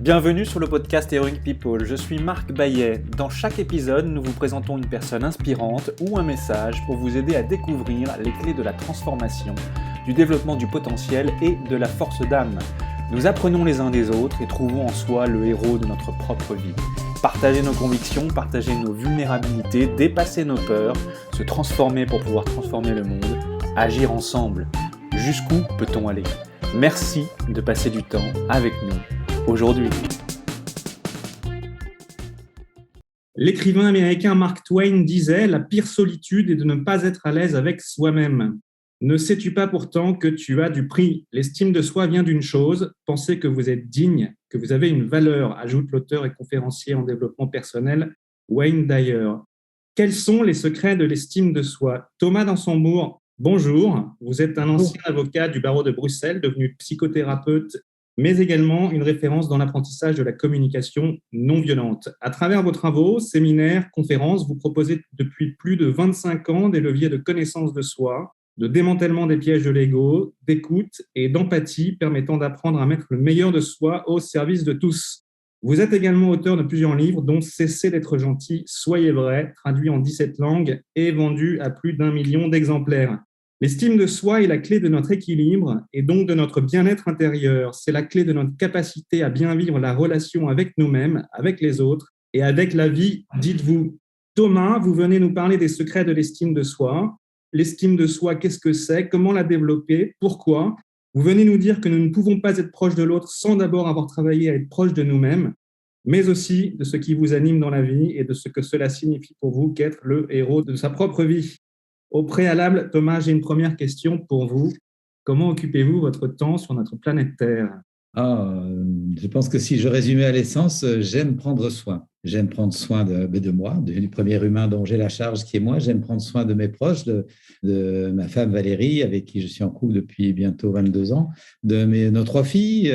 Bienvenue sur le podcast Heroic People, je suis Marc Baillet. Dans chaque épisode, nous vous présentons une personne inspirante ou un message pour vous aider à découvrir les clés de la transformation, du développement du potentiel et de la force d'âme. Nous apprenons les uns des autres et trouvons en soi le héros de notre propre vie. Partager nos convictions, partager nos vulnérabilités, dépasser nos peurs, se transformer pour pouvoir transformer le monde, agir ensemble. Jusqu'où peut-on aller ? Merci de passer du temps avec nous aujourd'hui. L'écrivain américain Mark Twain disait « La pire solitude est de ne pas être à l'aise avec soi-même. Ne sais-tu pas pourtant que tu as du prix ? L'estime de soi vient d'une chose, penser que vous êtes digne, que vous avez une valeur », ajoute l'auteur et conférencier en développement personnel Wayne Dyer. Quels sont les secrets de l'estime de soi ? Thomas Dansembourg, bonjour. Vous êtes un ancien avocat du barreau de Bruxelles, devenu psychothérapeute, mais également une référence dans l'apprentissage de la communication non violente. À travers vos travaux, séminaires, conférences, vous proposez depuis plus de 25 ans des leviers de connaissance de soi, de démantèlement des pièges de l'ego, d'écoute et d'empathie permettant d'apprendre à mettre le meilleur de soi au service de tous. Vous êtes également auteur de plusieurs livres, dont « Cessez d'être gentil, soyez vrai », traduit en 17 langues et vendu à plus d'1 million d'exemplaires. L'estime de soi est la clé de notre équilibre et donc de notre bien-être intérieur. C'est la clé de notre capacité à bien vivre la relation avec nous-mêmes, avec les autres et avec la vie, dites-vous. Thomas, vous venez nous parler des secrets de l'estime de soi. L'estime de soi, qu'est-ce que c'est ? Comment la développer ? Pourquoi ? Vous venez nous dire que nous ne pouvons pas être proches de l'autre sans d'abord avoir travaillé à être proches de nous-mêmes, mais aussi de ce qui vous anime dans la vie et de ce que cela signifie pour vous qu'être le héros de sa propre vie. Au préalable, Thomas, j'ai une première question pour vous. Comment occupez-vous votre temps sur notre planète Terre ? Je pense que si je résumais à l'essence, j'aime prendre soin. J'aime prendre soin de moi, du premier humain dont j'ai la charge qui est moi. J'aime prendre soin de mes proches, de ma femme Valérie, avec qui je suis en couple depuis bientôt 22 ans, nos 3 filles,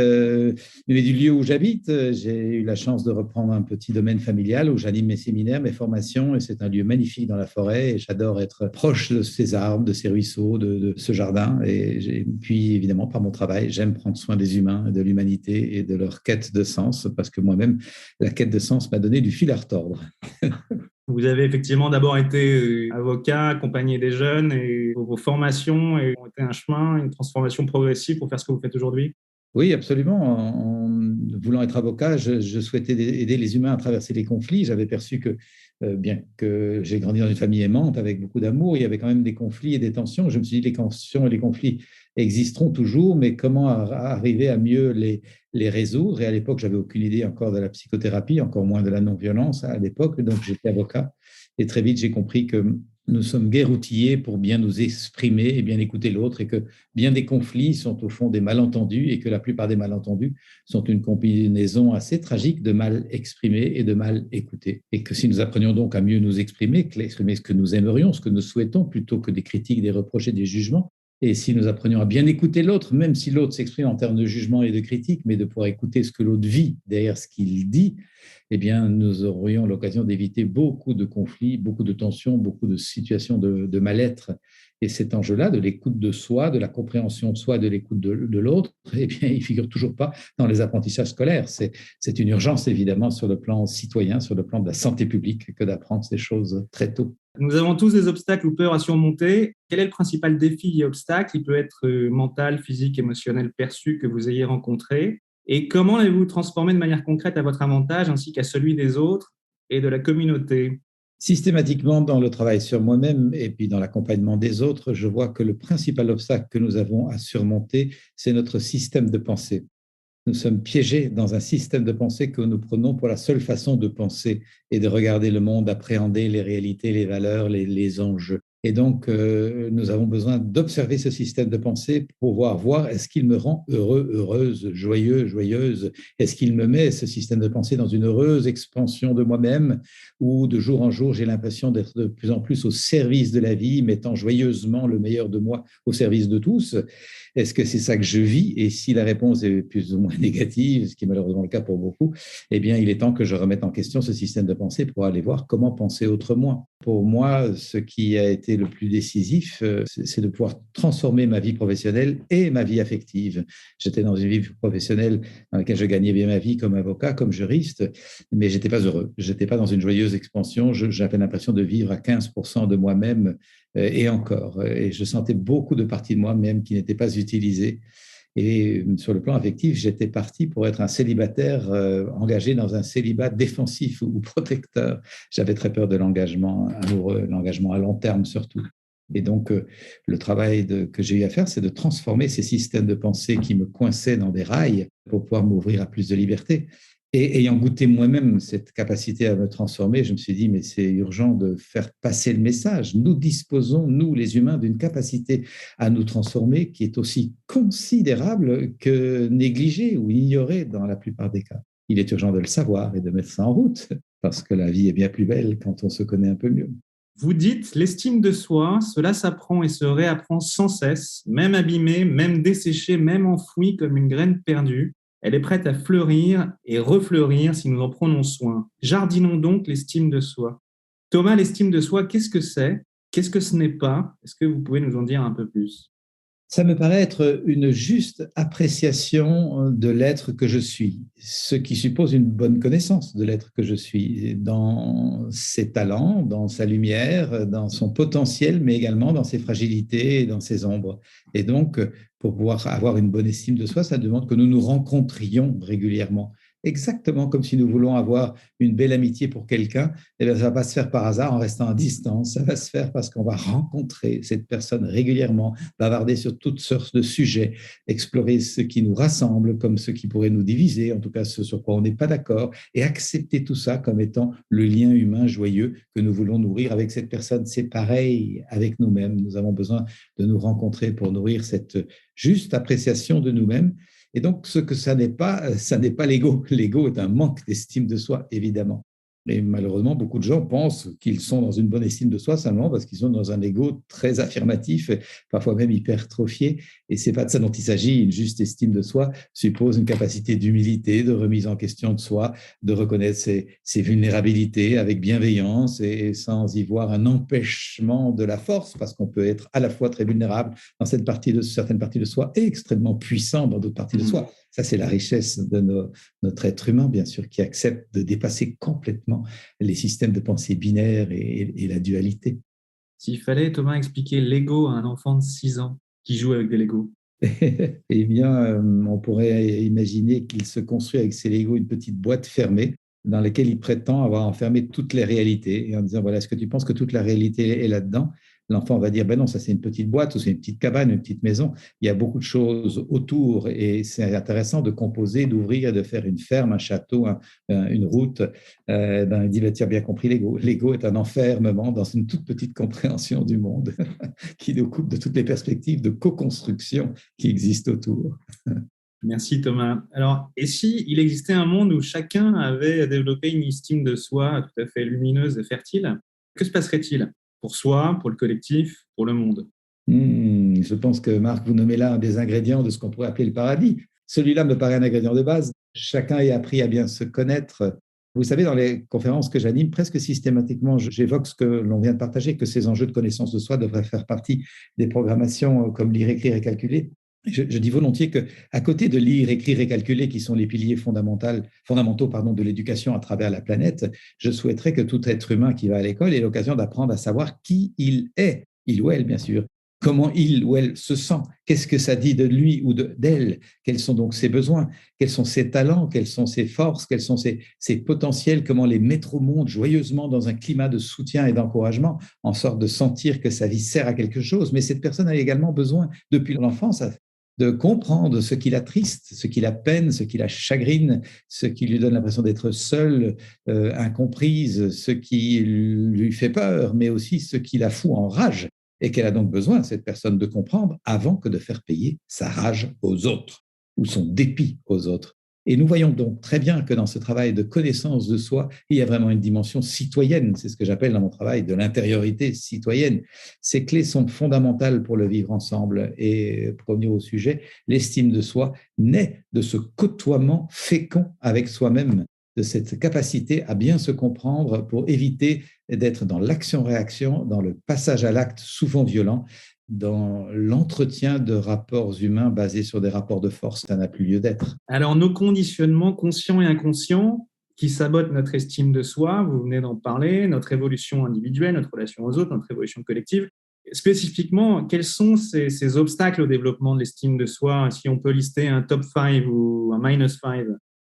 mais du lieu où j'habite. J'ai eu la chance de reprendre un petit domaine familial où j'anime mes séminaires, mes formations, et c'est un lieu magnifique dans la forêt. Et j'adore être proche de ces arbres, de ces ruisseaux, de ce jardin. Et puis, évidemment, par mon travail, j'aime prendre soin des humains, de l'humanité et de leur quête de sens, parce que moi-même, la quête de sens m'a donné du fil à retordre. Vous avez effectivement d'abord été avocat, accompagné des jeunes, et vos formations ont été un chemin, une transformation progressive pour faire ce que vous faites aujourd'hui ? Oui, absolument. En voulant être avocat, je souhaitais aider les humains à traverser les conflits. J'avais perçu que, bien que j'ai grandi dans une famille aimante avec beaucoup d'amour, il y avait quand même des conflits et des tensions. Je me suis dit, les tensions et les conflits existeront toujours, mais comment arriver à mieux les résoudre ? Et à l'époque, j'avais aucune idée encore de la psychothérapie, encore moins de la non-violence à l'époque. Donc, j'étais avocat. Et très vite, j'ai compris que nous sommes guère outillés pour bien nous exprimer et bien écouter l'autre, et que bien des conflits sont au fond des malentendus, et que la plupart des malentendus sont une combinaison assez tragique de mal exprimé et de mal écouté. Et que si nous apprenions donc à mieux nous exprimer ce que nous aimerions, ce que nous souhaitons, plutôt que des critiques, des reproches et des jugements, et si nous apprenions à bien écouter l'autre, même si l'autre s'exprime en termes de jugement et de critique, mais de pouvoir écouter ce que l'autre vit derrière ce qu'il dit, eh bien, nous aurions l'occasion d'éviter beaucoup de conflits, beaucoup de tensions, beaucoup de situations de mal-être. Et cet enjeu-là, de l'écoute de soi, de la compréhension de soi, de l'écoute de l'autre, eh bien, il ne figure toujours pas dans les apprentissages scolaires. C'est une urgence, évidemment, sur le plan citoyen, sur le plan de la santé publique, que d'apprendre ces choses très tôt. Nous avons tous des obstacles ou peurs à surmonter. Quel est le principal défi et obstacle ? Il peut être mental, physique, émotionnel, perçu, que vous ayez rencontré. Et comment l'avez-vous transformé de manière concrète à votre avantage ainsi qu'à celui des autres et de la communauté ? Systématiquement, dans le travail sur moi-même et puis dans l'accompagnement des autres, je vois que le principal obstacle que nous avons à surmonter, c'est notre système de pensée. Nous sommes piégés dans un système de pensée que nous prenons pour la seule façon de penser et de regarder le monde, appréhender les réalités, les valeurs, les enjeux. Et donc, nous avons besoin d'observer ce système de pensée pour pouvoir voir est-ce qu'il me rend heureux, heureuse, joyeux, joyeuse ? Est-ce qu'il me met, ce système de pensée, dans une heureuse expansion de moi-même, où de jour en jour, j'ai l'impression d'être de plus en plus au service de la vie, mettant joyeusement le meilleur de moi au service de tous ? Est-ce que c'est ça que je vis ? Et si la réponse est plus ou moins négative, ce qui est malheureusement le cas pour beaucoup, eh bien, il est temps que je remette en question ce système de pensée pour aller voir comment penser autrement. Pour moi, ce qui a été été le plus décisif, c'est de pouvoir transformer ma vie professionnelle et ma vie affective. J'étais dans une vie professionnelle dans laquelle je gagnais bien ma vie comme avocat, comme juriste, mais j'étais pas heureux. J'étais pas dans une joyeuse expansion. J'avais l'impression de vivre à 15% de moi-même et encore. Et je sentais beaucoup de parties de moi-même qui n'étaient pas utilisées. Et sur le plan affectif, j'étais parti pour être un célibataire engagé dans un célibat défensif ou protecteur. J'avais très peur de l'engagement amoureux, l'engagement à long terme surtout. Et donc, le travail que j'ai eu à faire, c'est de transformer ces systèmes de pensée qui me coinçaient dans des rails pour pouvoir m'ouvrir à plus de liberté. Et ayant goûté moi-même cette capacité à me transformer, je me suis dit, mais c'est urgent de faire passer le message. Nous disposons, nous les humains, d'une capacité à nous transformer qui est aussi considérable que négligée ou ignorée dans la plupart des cas. Il est urgent de le savoir et de mettre ça en route, parce que la vie est bien plus belle quand on se connaît un peu mieux. Vous dites, l'estime de soi, cela s'apprend et se réapprend sans cesse, même abîmée, même desséchée, même enfouie comme une graine perdue. Elle est prête à fleurir et refleurir si nous en prenons soin. Jardinons donc l'estime de soi. Thomas, l'estime de soi, qu'est-ce que c'est? Qu'est-ce que ce n'est pas? Est-ce que vous pouvez nous en dire un peu plus? Ça me paraît être une juste appréciation de l'être que je suis, ce qui suppose une bonne connaissance de l'être que je suis, dans ses talents, dans sa lumière, dans son potentiel, mais également dans ses fragilités et dans ses ombres. Et donc, pour pouvoir avoir une bonne estime de soi, ça demande que nous nous rencontrions régulièrement. Exactement comme si nous voulons avoir une belle amitié pour quelqu'un, eh bien, ça ne va pas se faire par hasard en restant à distance, ça va se faire parce qu'on va rencontrer cette personne régulièrement, bavarder sur toutes sortes de sujets, explorer ce qui nous rassemble comme ce qui pourrait nous diviser, en tout cas ce sur quoi on n'est pas d'accord, et accepter tout ça comme étant le lien humain joyeux que nous voulons nourrir avec cette personne. C'est pareil avec nous-mêmes, nous avons besoin de nous rencontrer pour nourrir cette juste appréciation de nous-mêmes. Et donc, ce que ça n'est pas l'ego. L'ego est un manque d'estime de soi, évidemment. Et malheureusement, beaucoup de gens pensent qu'ils sont dans une bonne estime de soi simplement parce qu'ils sont dans un ego très affirmatif, parfois même hypertrophié. Et ce n'est pas de ça dont il s'agit. Une juste estime de soi suppose une capacité d'humilité, de remise en question de soi, de reconnaître ses vulnérabilités avec bienveillance et sans y voir un empêchement de la force, parce qu'on peut être à la fois très vulnérable dans certaines parties de soi et extrêmement puissant dans d'autres parties de soi. Ça, c'est la richesse de notre être humain, bien sûr, qui accepte de dépasser complètement les systèmes de pensée binaires et la dualité. S'il fallait, Thomas, expliquer l'ego à un enfant de 6 ans qui joue avec des Legos. Eh bien, on pourrait imaginer qu'il se construit avec ses Legos une petite boîte fermée dans laquelle il prétend avoir enfermé toutes les réalités. Et en disant, voilà, est-ce que tu penses que toute la réalité est là-dedans? L'enfant va dire, ben non, ça c'est une petite boîte ou c'est une petite cabane, une petite maison. Il y a beaucoup de choses autour et c'est intéressant de composer, d'ouvrir, de faire une ferme, un château, une route. Il dit, ben, tu as bien compris, l'ego. L'ego est un enfermement dans une toute petite compréhension du monde qui nous coupe de toutes les perspectives de co-construction qui existent autour. Merci Thomas. Alors, et si il existait un monde où chacun avait développé une estime de soi tout à fait lumineuse et fertile, que se passerait-il pour soi, pour le collectif, pour le monde? Je pense que Marc, vous nommez là un des ingrédients de ce qu'on pourrait appeler le paradis. Celui-là me paraît un ingrédient de base. Chacun ait appris à bien se connaître. Vous savez, dans les conférences que j'anime, presque systématiquement, j'évoque ce que l'on vient de partager, que ces enjeux de connaissance de soi devraient faire partie des programmations comme lire, écrire et calculer. Je dis volontiers qu'à côté de lire, écrire et calculer, qui sont les piliers fondamentaux de l'éducation à travers la planète, je souhaiterais que tout être humain qui va à l'école ait l'occasion d'apprendre à savoir qui il est, il ou elle bien sûr, comment il ou elle se sent, qu'est-ce que ça dit de lui ou d'elle, quels sont donc ses besoins, quels sont ses talents, quelles sont ses forces, quels sont ses potentiels, comment les mettre au monde joyeusement dans un climat de soutien et d'encouragement, en sorte de sentir que sa vie sert à quelque chose. Mais cette personne a également besoin, depuis l'enfance, de comprendre ce qui l'attriste, ce qui la peine, ce qui la chagrine, ce qui lui donne l'impression d'être seule, incomprise, ce qui lui fait peur, mais aussi ce qui la fout en rage, et qu'elle a donc besoin, cette personne, de comprendre avant que de faire payer sa rage aux autres ou son dépit aux autres. Et nous voyons donc très bien que dans ce travail de connaissance de soi, il y a vraiment une dimension citoyenne. C'est ce que j'appelle dans mon travail de l'intériorité citoyenne. Ces clés sont fondamentales pour le vivre ensemble. Et pour revenir au sujet, l'estime de soi naît de ce côtoiement fécond avec soi-même. de cette capacité à bien se comprendre pour éviter d'être dans l'action-réaction, dans le passage à l'acte souvent violent, dans l'entretien de rapports humains basés sur des rapports de force. Ça n'a plus lieu d'être. Alors, nos conditionnements conscients et inconscients qui sabotent notre estime de soi, vous venez d'en parler, notre évolution individuelle, notre relation aux autres, notre évolution collective. Spécifiquement, quels sont ces obstacles au développement de l'estime de soi? Si on peut lister un top 5 ou un minus 5?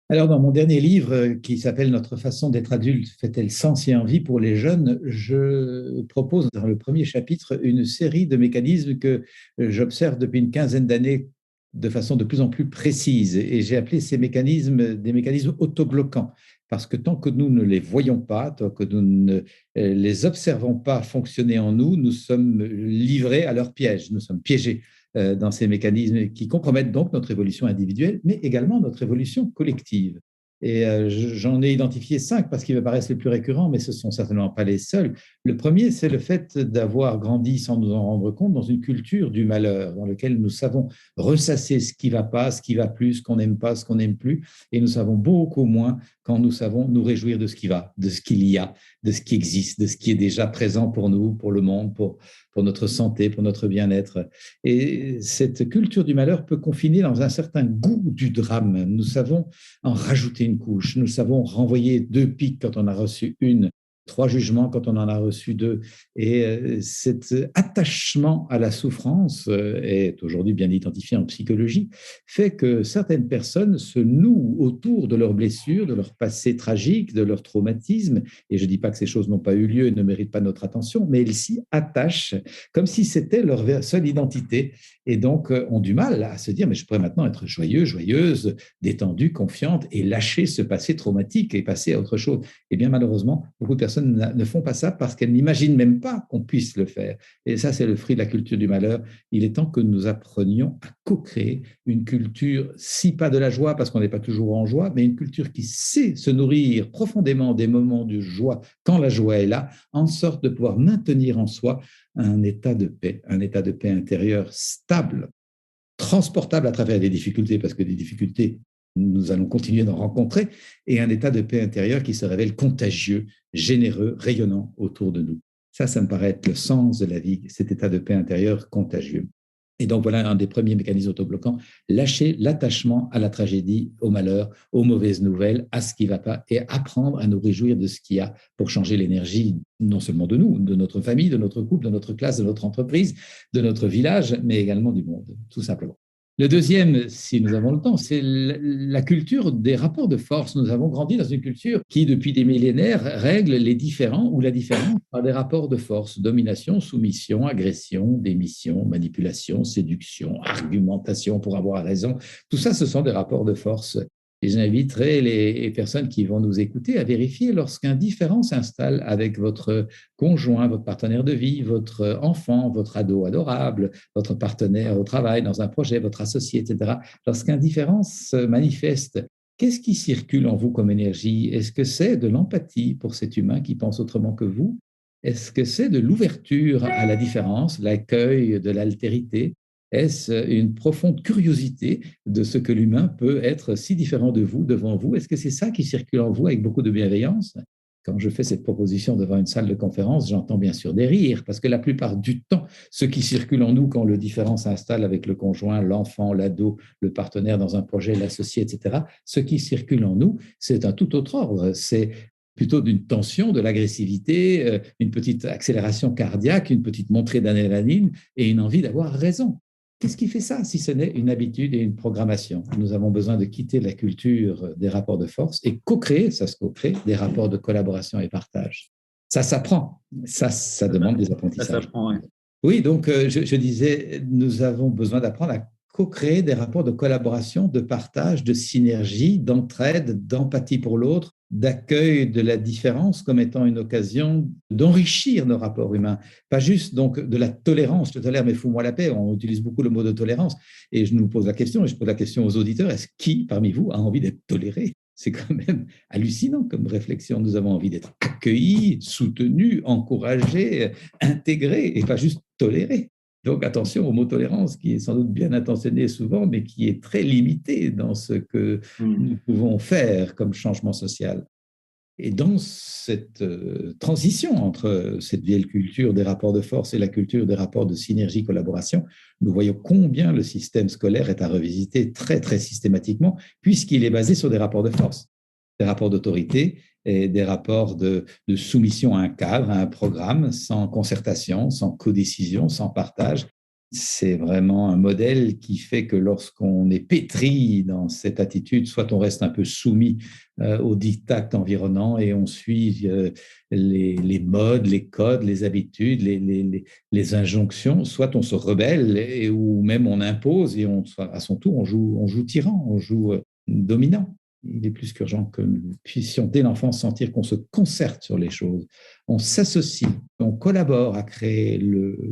Alors, dans mon dernier livre qui s'appelle Notre façon d'être adulte fait-elle sens et envie pour les jeunes, je propose dans le premier chapitre une série de mécanismes que j'observe depuis une quinzaine d'années de façon de plus en plus précise. Et j'ai appelé ces mécanismes des mécanismes autobloquants. Parce que tant que nous ne les voyons pas, tant que nous ne les observons pas fonctionner en nous, nous sommes livrés à leur piège, nous sommes piégés dans ces mécanismes qui compromettent donc notre évolution individuelle, mais également notre évolution collective. Et j'en ai identifié 5 parce qu'ils me paraissent les plus récurrents, mais ce ne sont certainement pas les seuls. Le premier, c'est le fait d'avoir grandi sans nous en rendre compte dans une culture du malheur, dans laquelle nous savons ressasser ce qui ne va pas, ce qui ne va plus, ce qu'on n'aime pas, ce qu'on n'aime plus, et nous savons beaucoup moins quand nous savons nous réjouir de ce qui va, de ce qu'il y a, de ce qui existe, de ce qui est déjà présent pour nous, pour le monde, pour notre santé, pour notre bien-être. Et cette culture du malheur peut confiner dans un certain goût du drame. Nous savons en rajouter une couche, nous savons renvoyer 2 piques quand on a reçu une, 3 jugements quand on en a reçu 2. Et cet attachement à la souffrance est aujourd'hui bien identifié en psychologie, fait que certaines personnes se nouent autour de leurs blessures, de leur passé tragique, de leur traumatisme. Et je ne dis pas que ces choses n'ont pas eu lieu et ne méritent pas notre attention, mais elles s'y attachent comme si c'était leur seule identité. Et donc ont du mal à se dire, mais je pourrais maintenant être joyeux, joyeuse, détendue, confiante et lâcher ce passé traumatique et passer à autre chose. Et bien malheureusement, beaucoup de personnes ne font pas ça parce qu'elles n'imaginent même pas qu'on puisse le faire. Et ça, c'est le fruit de la culture du malheur. Il est temps que nous apprenions à co-créer une culture, si pas de la joie, parce qu'on n'est pas toujours en joie, mais une culture qui sait se nourrir profondément des moments de joie quand la joie est là, en sorte de pouvoir maintenir en soi un état de paix intérieure stable, transportable à travers des difficultés, parce que des difficultés, nous allons continuer d'en rencontrer, et un état de paix intérieure qui se révèle contagieux, généreux, rayonnant autour de nous. Ça me paraît être le sens de la vie, cet état de paix intérieure contagieux. Et donc, voilà un des premiers mécanismes autobloquants, lâcher l'attachement à la tragédie, au malheur, aux mauvaises nouvelles, à ce qui ne va pas, et apprendre à nous réjouir de ce qu'il y a pour changer l'énergie, non seulement de nous, de notre famille, de notre couple, de notre classe, de notre entreprise, de notre village, mais également du monde, tout simplement. Le deuxième, si nous avons le temps, c'est la culture des rapports de force. Nous avons grandi dans une culture qui, depuis des millénaires, règle les différends ou la différence par des rapports de force. Domination, soumission, agression, démission, manipulation, séduction, argumentation pour avoir raison. Tout ça, ce sont des rapports de force. Et j'inviterai les personnes qui vont nous écouter à vérifier lorsqu'un différend s'installe avec votre conjoint, votre partenaire de vie, votre enfant, votre ado adorable, votre partenaire au travail, dans un projet, votre associé, etc. Lorsqu'un différend se manifeste, qu'est-ce qui circule en vous comme énergie? Est-ce que c'est de l'empathie pour cet humain qui pense autrement que vous? Est-ce que c'est de l'ouverture à la différence, l'accueil de l'altérité? Est-ce une profonde curiosité de ce que l'humain peut être si différent de vous, devant vous? Est-ce que c'est ça qui circule en vous avec beaucoup de bienveillance? Quand je fais cette proposition devant une salle de conférence, j'entends bien sûr des rires, parce que la plupart du temps, ce qui circule en nous quand le différend s'installe avec le conjoint, l'enfant, l'ado, le partenaire dans un projet, l'associé, etc., ce qui circule en nous, c'est un tout autre ordre. C'est plutôt d'une tension, de l'agressivité, une petite accélération cardiaque, une petite montée d'adrénaline et une envie d'avoir raison. Qu'est-ce qui fait ça, si ce n'est une habitude et une programmation? Nous avons besoin de quitter la culture des rapports de force et co-créer, ça se co-crée, des rapports de collaboration et partage. Ça s'apprend, ça demande des apprentissages. Ça s'apprend, oui. Oui, donc je disais, nous avons besoin d'apprendre à co-créer des rapports de collaboration, de partage, de synergie, d'entraide, d'empathie pour l'autre, d'accueil de la différence comme étant une occasion d'enrichir nos rapports humains. Pas juste donc de la tolérance, je te tolère mais fous-moi la paix, on utilise beaucoup le mot de tolérance et je nous pose la question, et je pose la question aux auditeurs, est-ce qui parmi vous a envie d'être toléré? C'est quand même hallucinant comme réflexion, nous avons envie d'être accueillis, soutenus, encouragés, intégrés et pas juste tolérés. Donc attention au mot tolérance qui est sans doute bien intentionné souvent, mais qui est très limité dans ce que nous pouvons faire comme changement social. Et dans cette transition entre cette vieille culture des rapports de force et la culture des rapports de synergie-collaboration, nous voyons combien le système scolaire est à revisiter très, très systématiquement, puisqu'il est basé sur des rapports de force, des rapports d'autorité et des rapports de soumission à un cadre, à un programme, sans concertation, sans codécision, sans partage. C'est vraiment un modèle qui fait que lorsqu'on est pétri dans cette attitude, soit on reste un peu soumis aux diktats environnants et on suit les modes, les codes, les habitudes, les injonctions, soit on se rebelle ou même on impose et à son tour on joue tyran, on joue dominant. Il est plus qu'urgent que nous puissions dès l'enfance sentir qu'on se concerte sur les choses, on s'associe, on collabore à créer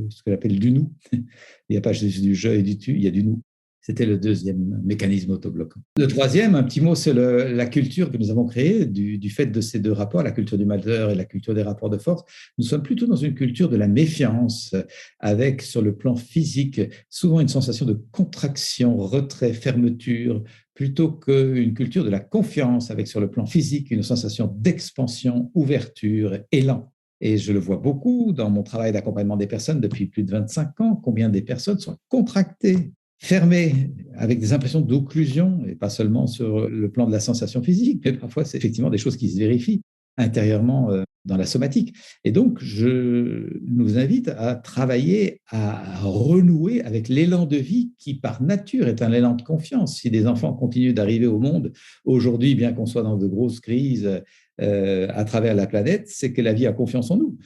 ce que j'appelle du nous. Il n'y a pas juste du je et du tu, il y a du nous. C'était le deuxième mécanisme autobloquant. Le troisième, un petit mot, c'est la culture que nous avons créée du fait de ces deux rapports, la culture du malheur et la culture des rapports de force. Nous sommes plutôt dans une culture de la méfiance, avec sur le plan physique souvent une sensation de contraction, retrait, fermeture, plutôt qu'une culture de la confiance, avec sur le plan physique une sensation d'expansion, ouverture, élan. Et je le vois beaucoup dans mon travail d'accompagnement des personnes depuis plus de 25 ans, combien des personnes sont contractées, fermées, avec des impressions d'occlusion, et pas seulement sur le plan de la sensation physique, mais parfois c'est effectivement des choses qui se vérifient intérieurement dans la somatique. Et donc, je nous invite à travailler, à renouer avec l'élan de vie qui, par nature, est un élan de confiance. Si des enfants continuent d'arriver au monde aujourd'hui, bien qu'on soit dans de grosses crises à travers la planète, c'est que la vie a confiance en nous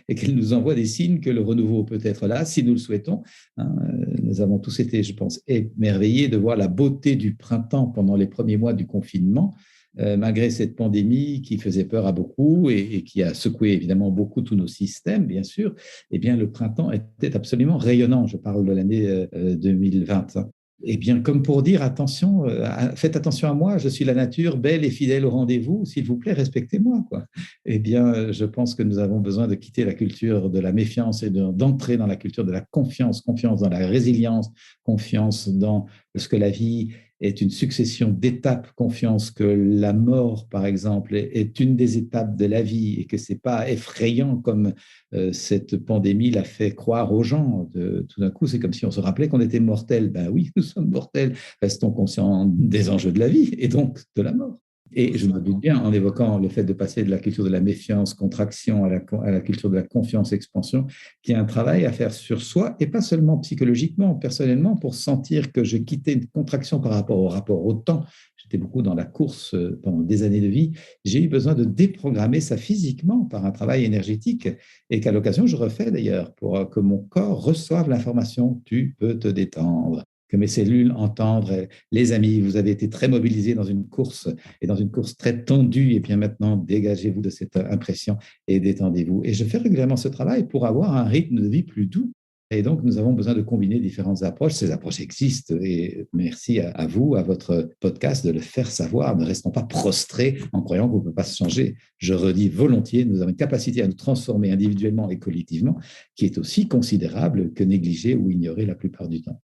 et qu'elle nous envoie des signes que le renouveau peut être là, si nous le souhaitons. Nous avons tous été, je pense, émerveillés de voir la beauté du printemps pendant les premiers mois du confinement, malgré cette pandémie qui faisait peur à beaucoup et qui a secoué évidemment beaucoup tous nos systèmes, bien sûr. Eh bien, le printemps était absolument rayonnant. Je parle de l'année 2020. Eh bien, comme pour dire, attention, faites attention à moi, je suis la nature, belle et fidèle au rendez-vous, s'il vous plaît, respectez-moi, quoi. Eh bien, je pense que nous avons besoin de quitter la culture de la méfiance et d'entrer dans la culture de la confiance, confiance dans la résilience, confiance dans ce que la vie est une succession d'étapes, confiance que la mort, par exemple, est une des étapes de la vie et que ce n'est pas effrayant comme cette pandémie l'a fait croire aux gens. Tout d'un coup, c'est comme si on se rappelait qu'on était mortels. Ben oui, nous sommes mortels. Restons conscients des enjeux de la vie et donc de la mort. Et je me doute bien, en évoquant le fait de passer de la culture de la méfiance, contraction, à la culture de la confiance, expansion, qu'il y a un travail à faire sur soi, et pas seulement psychologiquement, personnellement, pour sentir que j'ai quitté une contraction par rapport au temps. J'étais beaucoup dans la course pendant des années de vie. J'ai eu besoin de déprogrammer ça physiquement par un travail énergétique, et qu'à l'occasion, je refais d'ailleurs, pour que mon corps reçoive l'information « tu peux te détendre ». Que mes cellules entendent, les amis, vous avez été très mobilisés dans une course et dans une course très tendue, et bien maintenant, dégagez-vous de cette impression et détendez-vous. Et je fais régulièrement ce travail pour avoir un rythme de vie plus doux. Et donc, nous avons besoin de combiner différentes approches. Ces approches existent et merci à vous, à votre podcast, de le faire savoir. Ne restons pas prostrés en croyant qu'on ne peut pas se changer. Je redis volontiers, nous avons une capacité à nous transformer individuellement et collectivement qui est aussi considérable que négligée ou ignorée la plupart du temps.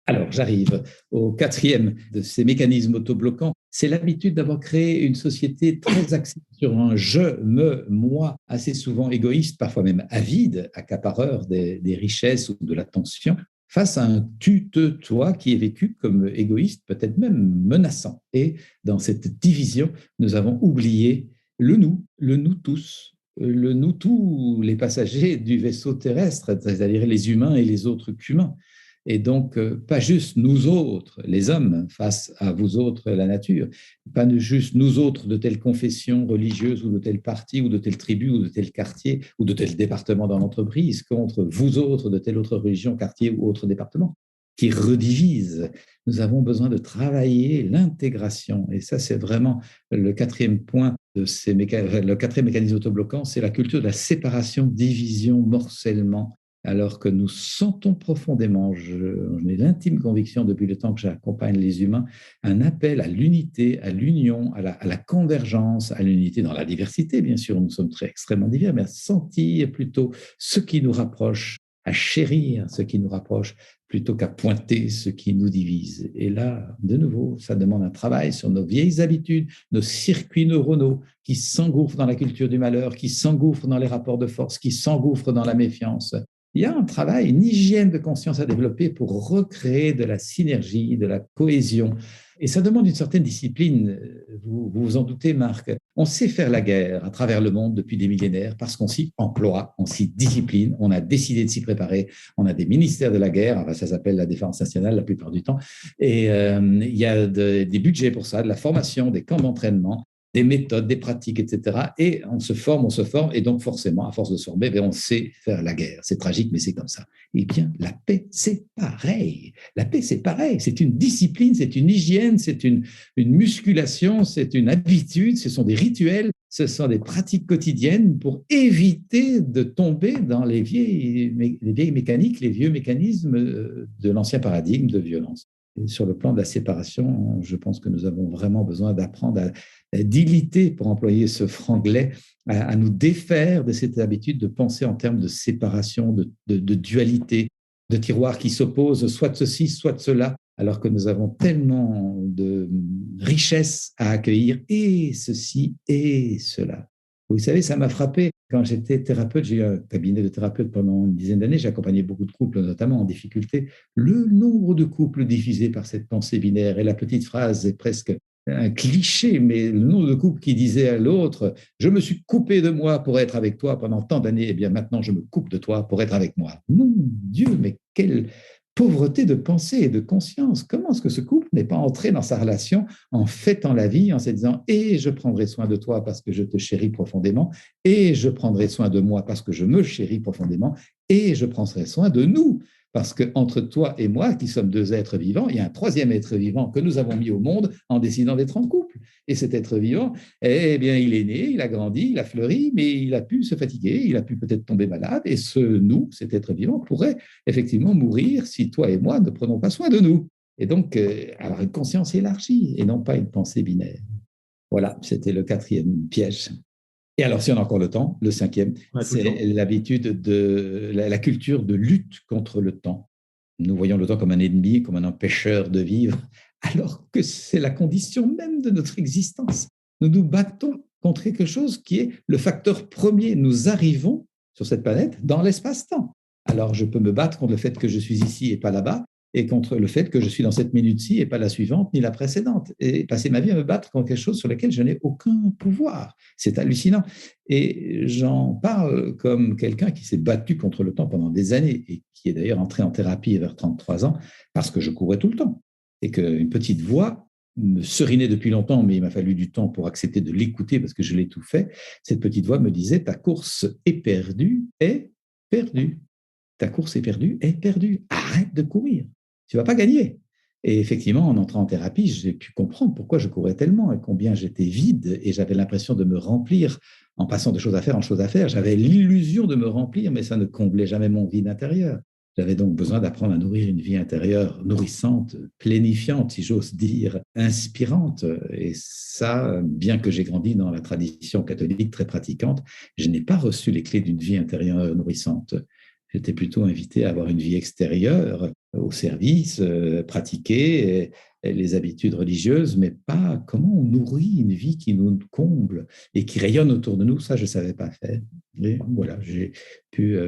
Alors, j'arrive au quatrième de ces mécanismes autobloquants. C'est l'habitude d'avoir créé une société très axée sur un je, me, moi, assez souvent égoïste, parfois même avide, accapareur des richesses ou de l'attention, face à un tu, te, toi qui est vécu comme égoïste, peut-être même menaçant. Et dans cette division, nous avons oublié le nous tous, le nous tous les passagers du vaisseau terrestre, c'est-à-dire les humains et les autres qu'humains. Et donc, pas juste nous autres, les hommes, face à vous autres, la nature, pas juste nous autres de telle confession religieuse ou de tel parti ou de telle tribu ou de tel quartier ou de tel département dans l'entreprise contre vous autres de telle autre religion, quartier ou autre département, qui redivise. Nous avons besoin de travailler l'intégration. Et ça, c'est vraiment le quatrième point de le quatrième mécanisme autobloquant, c'est la culture de la séparation, division, morcellement. Alors que nous sentons profondément, j'en ai l'intime conviction depuis le temps que j'accompagne les humains, un appel à l'unité, à l'union, à la convergence, à l'unité dans la diversité, bien sûr, nous sommes extrêmement divers, mais à sentir plutôt ce qui nous rapproche à chérir ce qui nous rapproche plutôt qu'à pointer ce qui nous divise. Et là, de nouveau, ça demande un travail sur nos vieilles habitudes, nos circuits neuronaux qui s'engouffrent dans la culture du malheur, qui s'engouffrent dans les rapports de force, qui s'engouffrent dans la méfiance. Il y a un travail, une hygiène de conscience à développer pour recréer de la synergie, de la cohésion. Et ça demande une certaine discipline, vous vous en doutez, Marc. On sait faire la guerre à travers le monde depuis des millénaires parce qu'on s'y emploie, on s'y discipline, on a décidé de s'y préparer. On a des ministères de la guerre, enfin, ça s'appelle la défense nationale la plupart du temps, et il y a des budgets pour ça, de la formation, des camps d'entraînement, des méthodes, des pratiques, etc. Et on se forme, et donc forcément, à force de se former, on sait faire la guerre. C'est tragique, mais c'est comme ça. Eh bien, la paix, c'est pareil. La paix, c'est pareil. C'est une discipline, c'est une hygiène, c'est une musculation, c'est une habitude, ce sont des rituels, ce sont des pratiques quotidiennes pour éviter de tomber dans les vieilles mécaniques, les vieux mécanismes de l'ancien paradigme de violence. Et sur le plan de la séparation, je pense que nous avons vraiment besoin d'apprendre à diliter, pour employer ce franglais, à nous défaire de cette habitude de penser en termes de séparation, de dualité, de tiroirs qui s'opposent, soit de ceci, soit de cela, alors que nous avons tellement de richesses à accueillir, et ceci et cela. Vous savez, ça m'a frappé. Quand j'étais thérapeute, j'ai eu un cabinet de thérapeute pendant une dizaine d'années, j'ai accompagné beaucoup de couples, notamment en difficulté. Le nombre de couples divisés par cette pensée binaire, et la petite phrase est presque un cliché, mais le nombre de couples qui disaient à l'autre « Je me suis coupé de moi pour être avec toi pendant tant d'années, et bien maintenant je me coupe de toi pour être avec moi. » Mon Dieu, mais quelle pauvreté de pensée et de conscience. Comment est-ce que ce couple n'est pas entré dans sa relation en fêtant la vie, en se disant « Et je prendrai soin de toi parce que je te chéris profondément, et je prendrai soin de moi parce que je me chéris profondément, et je prendrai soin de nous. » Parce qu'entre toi et moi, qui sommes deux êtres vivants, il y a un troisième être vivant que nous avons mis au monde en décidant d'être en couple. Et cet être vivant, eh bien, il est né, il a grandi, il a fleuri, mais il a pu se fatiguer, il a pu peut-être tomber malade. Et cet être vivant, pourrait effectivement mourir si toi et moi ne prenons pas soin de nous. Et donc, avoir une conscience élargie et non pas une pensée binaire. Voilà, c'était le 4e piège. Et alors, si on a encore le temps, le 5e, c'est l'habitude de la culture de lutte contre le temps. Nous voyons le temps comme un ennemi, comme un empêcheur de vivre, alors que c'est la condition même de notre existence. Nous nous battons contre quelque chose qui est le facteur premier. Nous arrivons sur cette planète dans l'espace-temps. Alors, je peux me battre contre le fait que je suis ici et pas là-bas, et contre le fait que je suis dans cette minute-ci et pas la suivante ni la précédente, et passer ma vie à me battre contre quelque chose sur lequel je n'ai aucun pouvoir. C'est hallucinant. Et j'en parle comme quelqu'un qui s'est battu contre le temps pendant des années et qui est d'ailleurs entré en thérapie vers 33 ans parce que je courais tout le temps. Et qu'une petite voix me serinait depuis longtemps, mais il m'a fallu du temps pour accepter de l'écouter parce que je l'ai tout fait. Cette petite voix me disait « Ta course est perdue, est perdue. Ta course est perdue, est perdue. Arrête de courir. Tu ne vas pas gagner. » Et effectivement, en entrant en thérapie, j'ai pu comprendre pourquoi je courais tellement et combien j'étais vide et j'avais l'impression de me remplir en passant de choses à faire en choses à faire. J'avais l'illusion de me remplir, mais ça ne comblait jamais mon vide intérieur. J'avais donc besoin d'apprendre à nourrir une vie intérieure nourrissante, plénifiante, si j'ose dire, inspirante. Et ça, bien que j'ai grandi dans la tradition catholique très pratiquante, je n'ai pas reçu les clés d'une vie intérieure nourrissante. J'étais plutôt invité à avoir une vie extérieure, au service, pratiquer les habitudes religieuses, mais pas comment on nourrit une vie qui nous comble et qui rayonne autour de nous. Ça, je ne savais pas faire. Et voilà, j'ai pu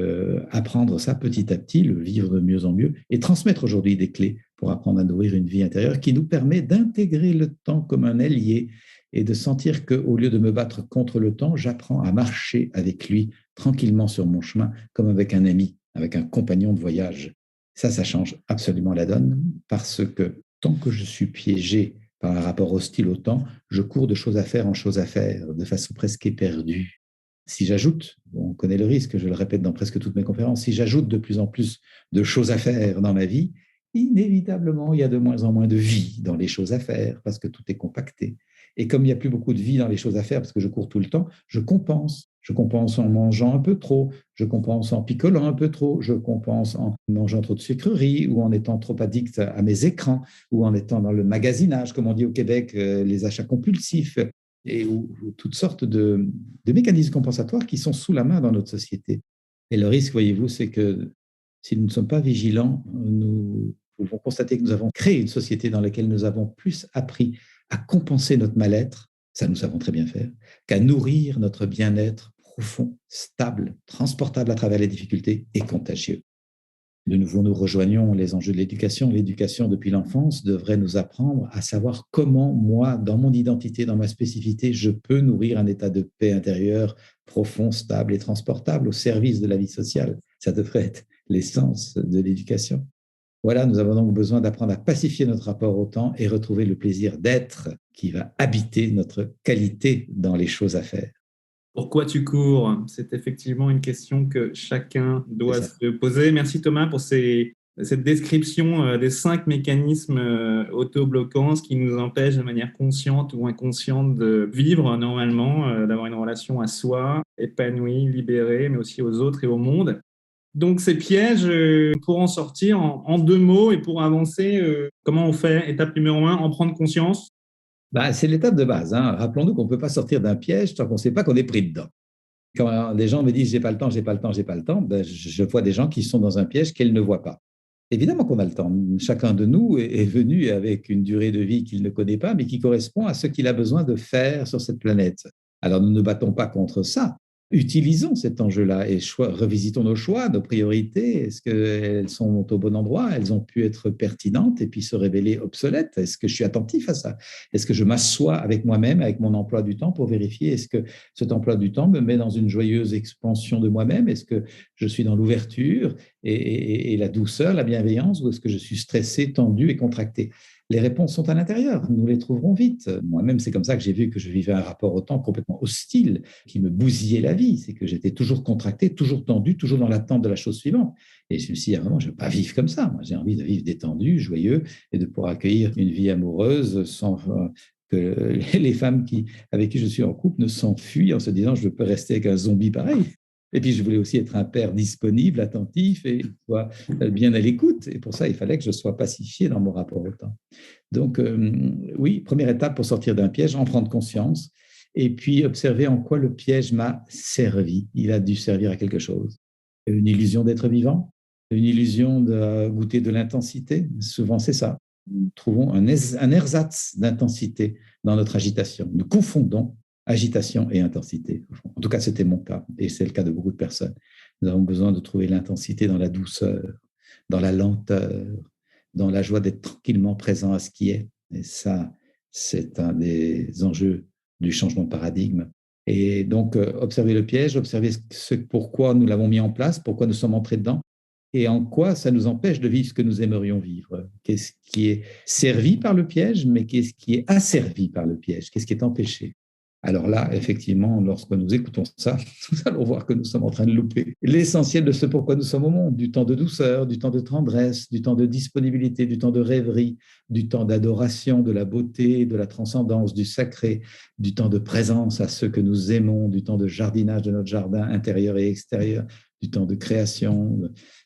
apprendre ça petit à petit, le vivre de mieux en mieux et transmettre aujourd'hui des clés pour apprendre à nourrir une vie intérieure qui nous permet d'intégrer le temps comme un allié et de sentir qu'au lieu de me battre contre le temps, j'apprends à marcher avec lui tranquillement sur mon chemin, comme avec un ami, avec un compagnon de voyage. Ça change absolument la donne, parce que tant que je suis piégé par un rapport hostile au temps, je cours de choses à faire en choses à faire, de façon presque éperdue. Si j'ajoute, on connaît le risque, je le répète dans presque toutes mes conférences, si j'ajoute de plus en plus de choses à faire dans ma vie, inévitablement, il y a de moins en moins de vie dans les choses à faire, parce que tout est compacté. Et comme il n'y a plus beaucoup de vie dans les choses à faire, parce que je cours tout le temps, je compense. Je compense en mangeant un peu trop, je compense en picolant un peu trop, je compense en mangeant trop de sucreries ou en étant trop addict à mes écrans ou en étant dans le magasinage, comme on dit au Québec, les achats compulsifs ou toutes sortes de mécanismes compensatoires qui sont sous la main dans notre société. Et le risque, voyez-vous, c'est que Si nous ne sommes pas vigilants, nous pouvons constater que nous avons créé une société dans laquelle nous avons plus appris à compenser notre mal-être, ça nous savons très bien faire, qu'à nourrir notre bien-être profond, stable, transportable à travers les difficultés et contagieux. De nouveau, nous rejoignons les enjeux de l'éducation. L'éducation, depuis l'enfance, devrait nous apprendre à savoir comment, moi, dans mon identité, dans ma spécificité, je peux nourrir un état de paix intérieure profond, stable et transportable au service de la vie sociale. Ça devrait être l'essence de l'éducation. Voilà, nous avons donc besoin d'apprendre à pacifier notre rapport au temps et retrouver le plaisir d'être qui va habiter notre qualité dans les choses à faire. Pourquoi tu cours? C'est effectivement une question que chacun doit se poser. Merci Thomas pour cette description des 5 mécanismes autobloquants, ce qui nous empêche de manière consciente ou inconsciente de vivre normalement, d'avoir une relation à soi, épanouie, libérée, mais aussi aux autres et au monde. Donc ces pièges, pour en sortir en 2 mots et pour avancer, comment on fait? Étape numéro 1, en prendre conscience. C'est l'étape de base. Rappelons-nous qu'on ne peut pas sortir d'un piège tant qu'on ne sait pas qu'on est pris dedans. Quand des gens me disent « j'ai pas le temps, j'ai pas le temps, j'ai pas le temps », je vois des gens qui sont dans un piège qu'elles ne voient pas. Évidemment qu'on a le temps. Chacun de nous est venu avec une durée de vie qu'il ne connaît pas, mais qui correspond à ce qu'il a besoin de faire sur cette planète. Alors, nous ne battons pas contre ça. Utilisons cet enjeu-là et revisitons nos choix, nos priorités. Est-ce qu'elles sont au bon endroit? Elles ont pu être pertinentes et puis se révéler obsolètes? Est-ce que je suis attentif à ça? Est-ce que je m'assois avec moi-même, avec mon emploi du temps pour vérifier est-ce que cet emploi du temps me met dans une joyeuse expansion de moi-même? Est-ce que je suis dans l'ouverture et la douceur, la bienveillance, ou est-ce que je suis stressé, tendu et contracté? Les réponses sont à l'intérieur, nous les trouverons vite. Moi-même, c'est comme ça que j'ai vu que je vivais un rapport au temps complètement hostile, qui me bousillait la vie. C'est que j'étais toujours contracté, toujours tendu, toujours dans l'attente de la chose suivante. Et je me suis dit, vraiment, je ne veux pas vivre comme ça. Moi, j'ai envie de vivre détendu, joyeux, et de pouvoir accueillir une vie amoureuse sans que les femmes avec qui je suis en couple ne s'enfuient en se disant, je peux rester avec un zombie pareil. Et puis, je voulais aussi être un père disponible, attentif et soit bien à l'écoute. Et pour ça, il fallait que je sois pacifié dans mon rapport au temps. Donc, oui, première étape pour sortir d'un piège, en prendre conscience et puis observer en quoi le piège m'a servi. Il a dû servir à quelque chose. Une illusion d'être vivant, une illusion de goûter de l'intensité. Souvent, c'est ça. Nous trouvons un ersatz d'intensité dans notre agitation. Nous confondons agitation et intensité. En tout cas, c'était mon cas, et c'est le cas de beaucoup de personnes. Nous avons besoin de trouver l'intensité dans la douceur, dans la lenteur, dans la joie d'être tranquillement présent à ce qui est. Et ça, c'est un des enjeux du changement de paradigme. Et donc, observer le piège, observer pourquoi nous l'avons mis en place, pourquoi nous sommes entrés dedans, et en quoi ça nous empêche de vivre ce que nous aimerions vivre. Qu'est-ce qui est servi par le piège, mais qu'est-ce qui est asservi par le piège? Qu'est-ce qui est empêché? Alors là, effectivement, lorsque nous écoutons ça, nous allons voir que nous sommes en train de louper l'essentiel de ce pourquoi nous sommes au monde, du temps de douceur, du temps de tendresse, du temps de disponibilité, du temps de rêverie, du temps d'adoration, de la beauté, de la transcendance, du sacré, du temps de présence à ceux que nous aimons, du temps de jardinage de notre jardin intérieur et extérieur, du temps de création.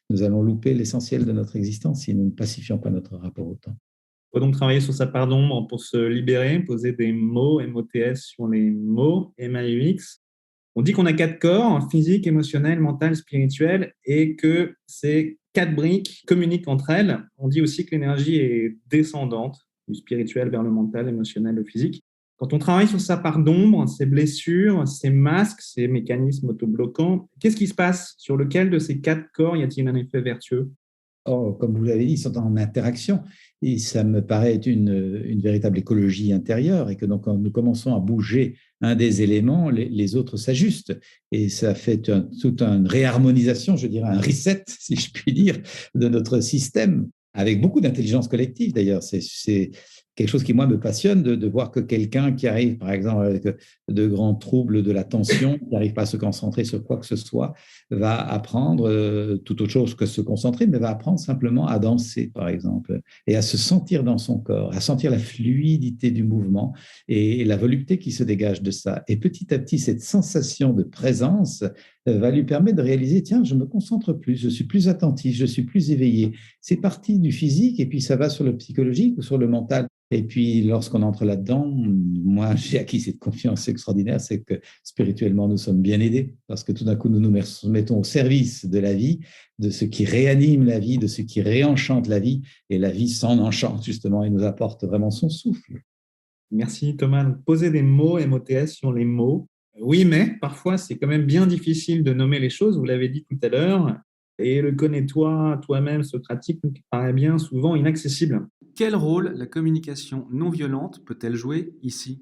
Nous allons louper l'essentiel de notre existence si nous ne pacifions pas notre rapport au temps. Il faut donc travailler sur sa part d'ombre pour se libérer, poser des mots, MOTS, sur les mots, MAUX. On dit qu'on a 4 corps, physique, émotionnel, mental, spirituel, et que ces 4 briques communiquent entre elles. On dit aussi que l'énergie est descendante, du spirituel vers le mental, l'émotionnel, le physique. Quand on travaille sur sa part d'ombre, ses blessures, ses masques, ses mécanismes autobloquants, qu'est-ce qui se passe? Sur lequel de ces 4 corps y a-t-il un effet vertueux? Comme vous l'avez dit, ils sont en interaction et ça me paraît être une véritable écologie intérieure et que donc quand nous commençons à bouger un des éléments, les autres s'ajustent et ça fait toute une réharmonisation, je dirais un reset, si je puis dire, de notre système avec beaucoup d'intelligence collective d'ailleurs. C'est quelque chose qui, moi, me passionne de voir que quelqu'un qui arrive, par exemple, avec de grands troubles de l'attention, qui n'arrive pas à se concentrer sur quoi que ce soit, va apprendre tout autre chose que se concentrer, mais va apprendre simplement à danser, par exemple, et à se sentir dans son corps, à sentir la fluidité du mouvement et la volupté qui se dégage de ça. Et petit à petit, cette sensation de présence va lui permettre de réaliser, tiens, je me concentre plus, je suis plus attentif, je suis plus éveillé. C'est parti du physique et puis ça va sur le psychologique ou sur le mental. Et puis, lorsqu'on entre là-dedans, moi, j'ai acquis cette confiance extraordinaire, c'est que spirituellement, nous sommes bien aidés, parce que tout d'un coup, nous nous mettons au service de la vie, de ce qui réanime la vie, de ce qui réenchante la vie, et la vie s'en enchante justement et nous apporte vraiment son souffle. Merci Thomas. Donc, poser des mots, MOTS, sur les mots. Oui, mais parfois, c'est quand même bien difficile de nommer les choses, vous l'avez dit tout à l'heure, et le connais-toi toi-même, Socratique, nous paraît bien souvent inaccessible. Quel rôle la communication non violente peut-elle jouer ici?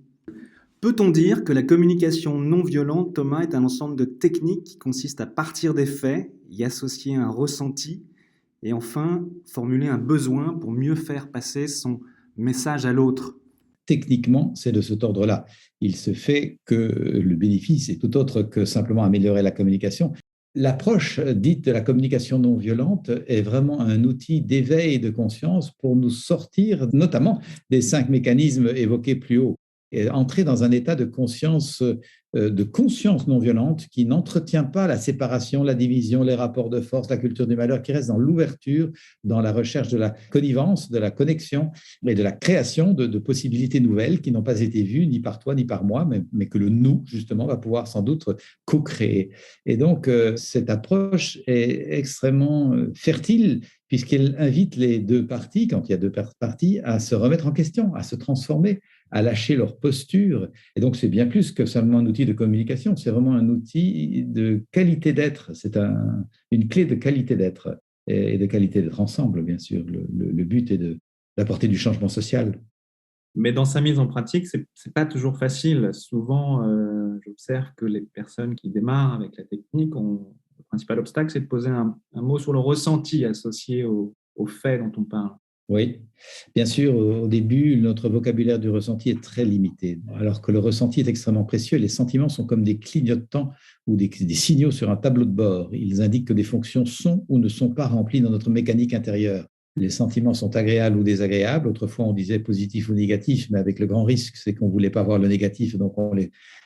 Peut-on dire que la communication non violente, Thomas, est un ensemble de techniques qui consistent à partir des faits, y associer un ressenti et enfin formuler un besoin pour mieux faire passer son message à l'autre? Techniquement, c'est de cet ordre-là. Il se fait que le bénéfice est tout autre que simplement améliorer la communication. L'approche dite de la communication non violente est vraiment un outil d'éveil et de conscience pour nous sortir notamment des 5 mécanismes évoqués plus haut et entrer dans un état de conscience non violente qui n'entretient pas la séparation, la division, les rapports de force, la culture du malheur, qui reste dans l'ouverture, dans la recherche de la connivence, de la connexion et de la création de possibilités nouvelles qui n'ont pas été vues ni par toi ni par moi, mais que le nous, justement, va pouvoir sans doute co-créer. Et donc, cette approche est extrêmement fertile puisqu'elle invite les deux parties, quand il y a deux parties, à se remettre en question, à se transformer, à lâcher leur posture. Et donc, c'est bien plus que seulement un outil de communication, c'est vraiment un outil de qualité d'être, c'est une clé de qualité d'être et de qualité d'être ensemble, bien sûr. Le but est d'apporter du changement social. Mais dans sa mise en pratique, ce n'est pas toujours facile. Souvent, j'observe que les personnes qui démarrent avec la technique, le principal obstacle, c'est de poser un mot sur le ressenti associé au fait dont on parle. Oui, bien sûr, au début, notre vocabulaire du ressenti est très limité, alors que le ressenti est extrêmement précieux. Les sentiments sont comme des clignotants ou des signaux sur un tableau de bord. Ils indiquent que des fonctions sont ou ne sont pas remplies dans notre mécanique intérieure. Les sentiments sont agréables ou désagréables. Autrefois, on disait positif ou négatif, mais avec le grand risque, c'est qu'on ne voulait pas voir le négatif, donc on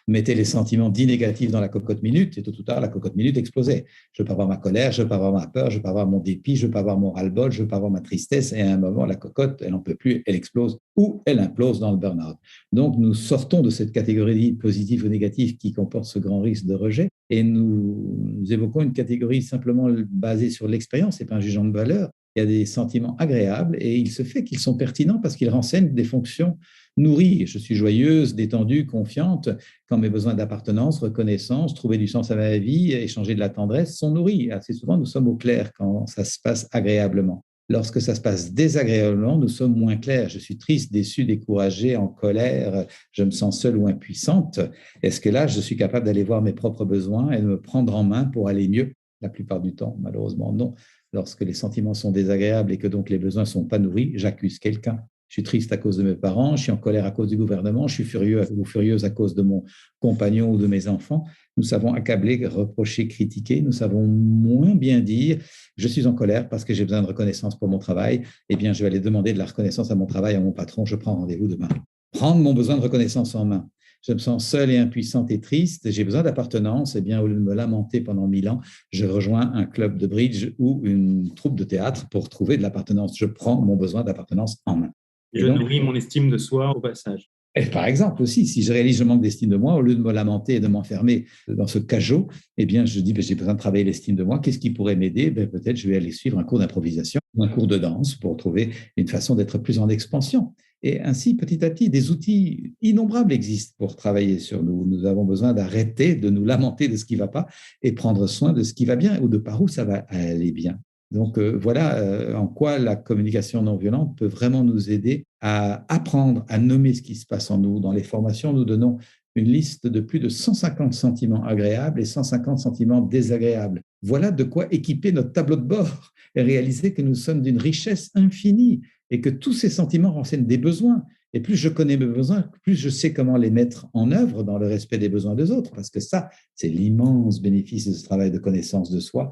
mettait les sentiments dits négatifs dans la cocotte minute, et tôt ou tard, la cocotte minute explosait. Je ne veux pas voir ma colère, je ne veux pas voir ma peur, je ne veux pas voir mon dépit, je ne veux pas voir mon ras-le-bol, je ne veux pas voir ma tristesse, et à un moment, la cocotte, elle n'en peut plus, elle explose, ou elle implose dans le burn-out. Donc, nous sortons de cette catégorie positive ou négative qui comporte ce grand risque de rejet, et nous évoquons une catégorie simplement basée sur l'expérience, et pas un jugement de valeur. Il y a des sentiments agréables et il se fait qu'ils sont pertinents parce qu'ils renseignent des fonctions nourries. Je suis joyeuse, détendue, confiante quand mes besoins d'appartenance, reconnaissance, trouver du sens à ma vie, échanger de la tendresse sont nourris. Assez souvent, nous sommes au clair quand ça se passe agréablement. Lorsque ça se passe désagréablement, nous sommes moins clairs. Je suis triste, déçue, découragée, en colère, je me sens seule ou impuissante. Est-ce que là, je suis capable d'aller voir mes propres besoins et de me prendre en main pour aller mieux? La plupart du temps, malheureusement, non. Lorsque les sentiments sont désagréables et que donc les besoins ne sont pas nourris, j'accuse quelqu'un. Je suis triste à cause de mes parents, je suis en colère à cause du gouvernement, je suis furieux ou furieuse à cause de mon compagnon ou de mes enfants. Nous savons accabler, reprocher, critiquer. Nous savons moins bien dire « je suis en colère parce que j'ai besoin de reconnaissance pour mon travail. Eh bien, je vais aller demander de la reconnaissance à mon travail, à mon patron. Je prends rendez-vous demain. » Prendre mon besoin de reconnaissance en main. Je me sens seule et impuissante et triste, j'ai besoin d'appartenance, eh bien, au lieu de me lamenter pendant 1000 ans, je rejoins un club de bridge ou une troupe de théâtre pour trouver de l'appartenance. Je prends mon besoin d'appartenance en main. Et je nourris mon estime de soi au passage. Et par exemple aussi, si je réalise que je manque d'estime de moi, au lieu de me lamenter et de m'enfermer dans ce cajot, eh bien, je dis, j'ai besoin de travailler l'estime de moi. Qu'est-ce qui pourrait m'aider? Peut-être je vais aller suivre un cours d'improvisation, un cours de danse pour trouver une façon d'être plus en expansion. Et ainsi, petit à petit, des outils innombrables existent pour travailler sur nous. Nous avons besoin d'arrêter de nous lamenter de ce qui ne va pas et prendre soin de ce qui va bien ou de par où ça va aller bien. Donc voilà en quoi la communication non violente peut vraiment nous aider à apprendre à nommer ce qui se passe en nous. Dans les formations, nous donnons une liste de plus de 150 sentiments agréables et 150 sentiments désagréables. Voilà de quoi équiper notre tableau de bord et réaliser que nous sommes d'une richesse infinie et que tous ces sentiments renseignent des besoins. Et plus je connais mes besoins, plus je sais comment les mettre en œuvre dans le respect des besoins des autres. Parce que ça, c'est l'immense bénéfice de ce travail de connaissance de soi.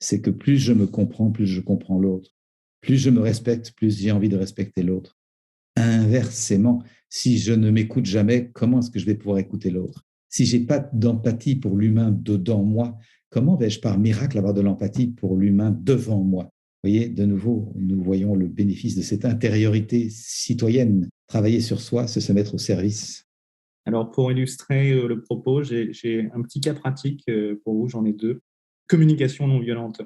C'est que plus je me comprends, plus je comprends l'autre. Plus je me respecte, plus j'ai envie de respecter l'autre. Inversement, si je ne m'écoute jamais, comment est-ce que je vais pouvoir écouter l'autre? Si je n'ai pas d'empathie pour l'humain dedans moi, comment vais-je par miracle avoir de l'empathie pour l'humain devant moi? Vous voyez, de nouveau, nous voyons le bénéfice de cette intériorité citoyenne Travailler sur soi, c'est se mettre au service. Alors, pour illustrer le propos, j'ai un petit cas pratique pour vous, j'en ai deux. Communication non violente.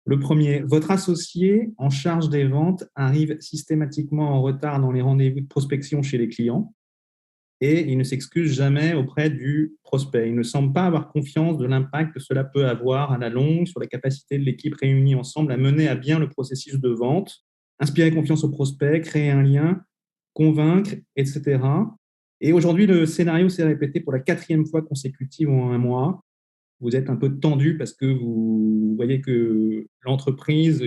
Le premier, votre associé en charge des ventes arrive systématiquement en retard dans les rendez-vous de prospection chez les clients et il ne s'excuse jamais auprès du prospect. Il ne semble pas avoir confiance de l'impact que cela peut avoir à la longue sur la capacité de l'équipe réunie ensemble à mener à bien le processus de vente, inspirer confiance au prospect, créer un lien, convaincre, etc. Et aujourd'hui, le scénario s'est répété pour la 4e fois consécutive en un mois. Vous êtes un peu tendu parce que vous voyez que l'entreprise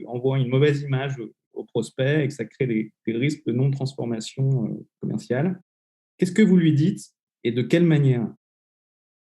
envoie une mauvaise image au prospect et que ça crée des risques de non-transformation commerciale. Qu'est-ce que vous lui dites et de quelle manière?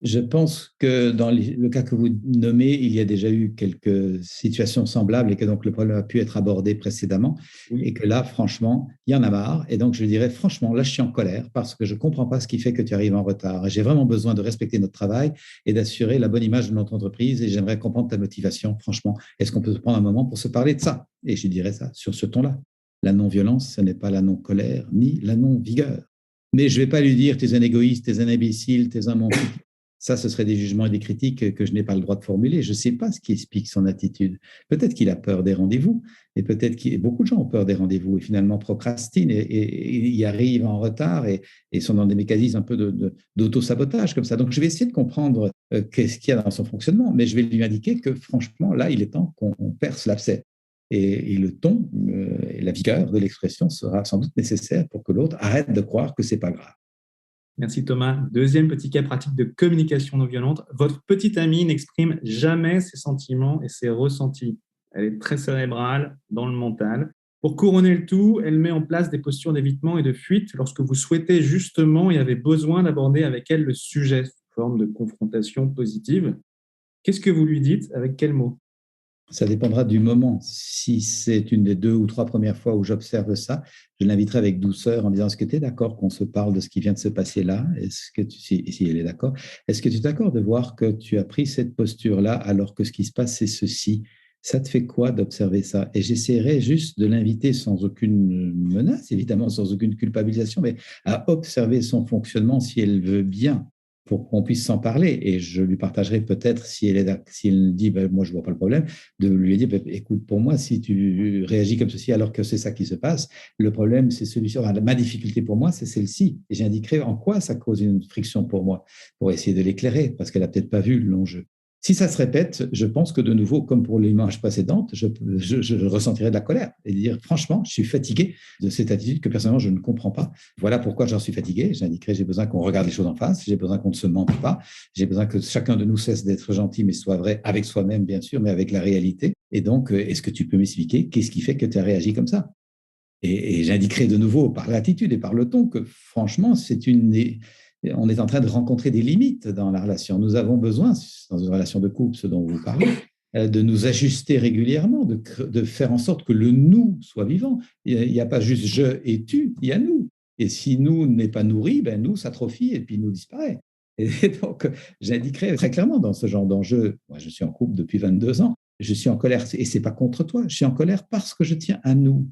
Je pense que dans le cas que vous nommez, il y a déjà eu quelques situations semblables et que donc le problème a pu être abordé précédemment. Oui. Et que là, franchement, il y en a marre. Et donc, je dirais, franchement, là, je suis en colère parce que je ne comprends pas ce qui fait que tu arrives en retard. Et j'ai vraiment besoin de respecter notre travail et d'assurer la bonne image de notre entreprise. Et j'aimerais comprendre ta motivation. Franchement, est-ce qu'on peut prendre un moment pour se parler de ça? Et je dirais ça sur ce ton-là. La non-violence, ce n'est pas la non-colère ni la non-vigueur. Mais je ne vais pas lui dire, tu es un égoïste, tu es un imbécile, tu es un menteur. Ça, ce seraient des jugements et des critiques que je n'ai pas le droit de formuler. Je ne sais pas ce qui explique son attitude. Peut-être qu'il a peur des rendez-vous, et peut-être que beaucoup de gens ont peur des rendez-vous et finalement procrastinent et y arrivent en retard et sont dans des mécanismes un peu d'auto-sabotage comme ça. Donc, je vais essayer de comprendre qu'est-ce qu'il y a dans son fonctionnement, mais je vais lui indiquer que franchement, là, il est temps qu'on perce l'abcès. Et le ton et la vigueur de l'expression sera sans doute nécessaire pour que l'autre arrête de croire que ce n'est pas grave. Merci Thomas. Deuxième petit cas pratique de communication non violente. Votre petite amie n'exprime jamais ses sentiments et ses ressentis. Elle est très cérébrale dans le mental. Pour couronner le tout, elle met en place des postures d'évitement et de fuite lorsque vous souhaitez justement et avez besoin d'aborder avec elle le sujet sous forme de confrontation positive. Qu'est-ce que vous lui dites? Avec quels mots? Ça dépendra du moment. Si c'est une des 2 ou 3 premières fois où j'observe ça, je l'inviterai avec douceur en disant, est-ce que tu es d'accord qu'on se parle de ce qui vient de se passer là? Est-ce que si elle est d'accord, est-ce que tu es d'accord de voir que tu as pris cette posture-là alors que ce qui se passe, c'est ceci? Ça te fait quoi d'observer ça? Et j'essaierai juste de l'inviter sans aucune menace, évidemment, sans aucune culpabilisation, mais à observer son fonctionnement si elle veut bien, pour qu'on puisse s'en parler. Et je lui partagerai peut-être, si elle dit moi, je ne vois pas le problème, de lui dire écoute, pour moi, si tu réagis comme ceci alors que c'est ça qui se passe, le problème, c'est celui-ci. Ma difficulté pour moi, c'est celle-ci. Et j'indiquerai en quoi ça cause une friction pour moi, pour essayer de l'éclairer, parce qu'elle n'a peut-être pas vu l'enjeu. Si ça se répète, je pense que de nouveau, comme pour l'image précédente, je ressentirai de la colère et dire franchement, je suis fatigué de cette attitude que personnellement je ne comprends pas. Voilà pourquoi j'en suis fatigué. J'indiquerai j'ai besoin qu'on regarde les choses en face, j'ai besoin qu'on ne se mente pas, j'ai besoin que chacun de nous cesse d'être gentil, mais soit vrai avec soi-même bien sûr, mais avec la réalité. Et donc, est-ce que tu peux m'expliquer qu'est-ce qui fait que tu as réagi comme ça? Et j'indiquerai de nouveau par l'attitude et par le ton que franchement, on est en train de rencontrer des limites dans la relation. Nous avons besoin, dans une relation de couple, ce dont vous parlez, de nous ajuster régulièrement, de faire en sorte que le nous soit vivant. Il n'y a pas juste je et tu, il y a nous. Et si nous n'est pas nourri, nous s'atrophie et puis nous disparaît. Et donc, j'indiquerai très clairement dans ce genre d'enjeu, moi je suis en couple depuis 22 ans, je suis en colère, et ce n'est pas contre toi, je suis en colère parce que je tiens à nous.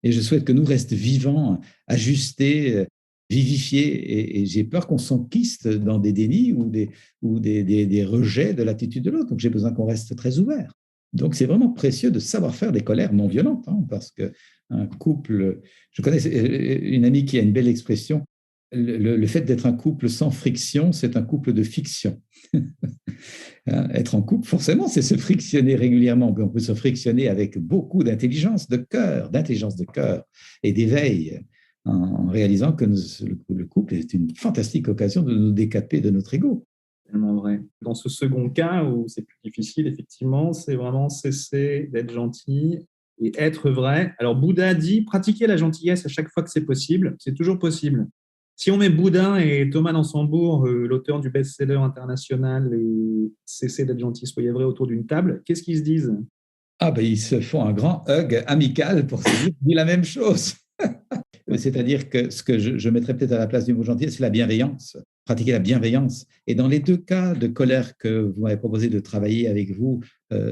Et je souhaite que nous restent vivants, ajustés, vivifiés, et j'ai peur qu'on s'enquiste dans des dénis ou des rejets de l'attitude de l'autre. Donc, j'ai besoin qu'on reste très ouvert. Donc, c'est vraiment précieux de savoir faire des colères non violentes, parce qu'un couple… Je connais une amie qui a une belle expression. Le fait d'être un couple sans friction, c'est un couple de fiction. Être en couple, forcément, c'est se frictionner régulièrement. On peut se frictionner avec beaucoup d'intelligence de cœur et d'éveil, en réalisant que le couple est une fantastique occasion de nous décaper de notre ego. Tellement vrai. Dans ce second cas, où c'est plus difficile, effectivement, c'est vraiment cesser d'être gentil et être vrai. Alors, Bouddha dit, pratiquer la gentillesse à chaque fois que c'est possible, c'est toujours possible. Si on met Bouddha et Thomas Dansembourg, l'auteur du best-seller international, et cesser d'être gentil, soyez vrai, autour d'une table, qu'est-ce qu'ils se disent? Ils se font un grand hug amical pour se dire la même chose. C'est-à-dire que ce que je mettrais peut-être à la place du mot gentil, c'est la bienveillance. pratiquer la bienveillance. Et dans les deux cas de colère que vous m'avez proposé de travailler avec vous,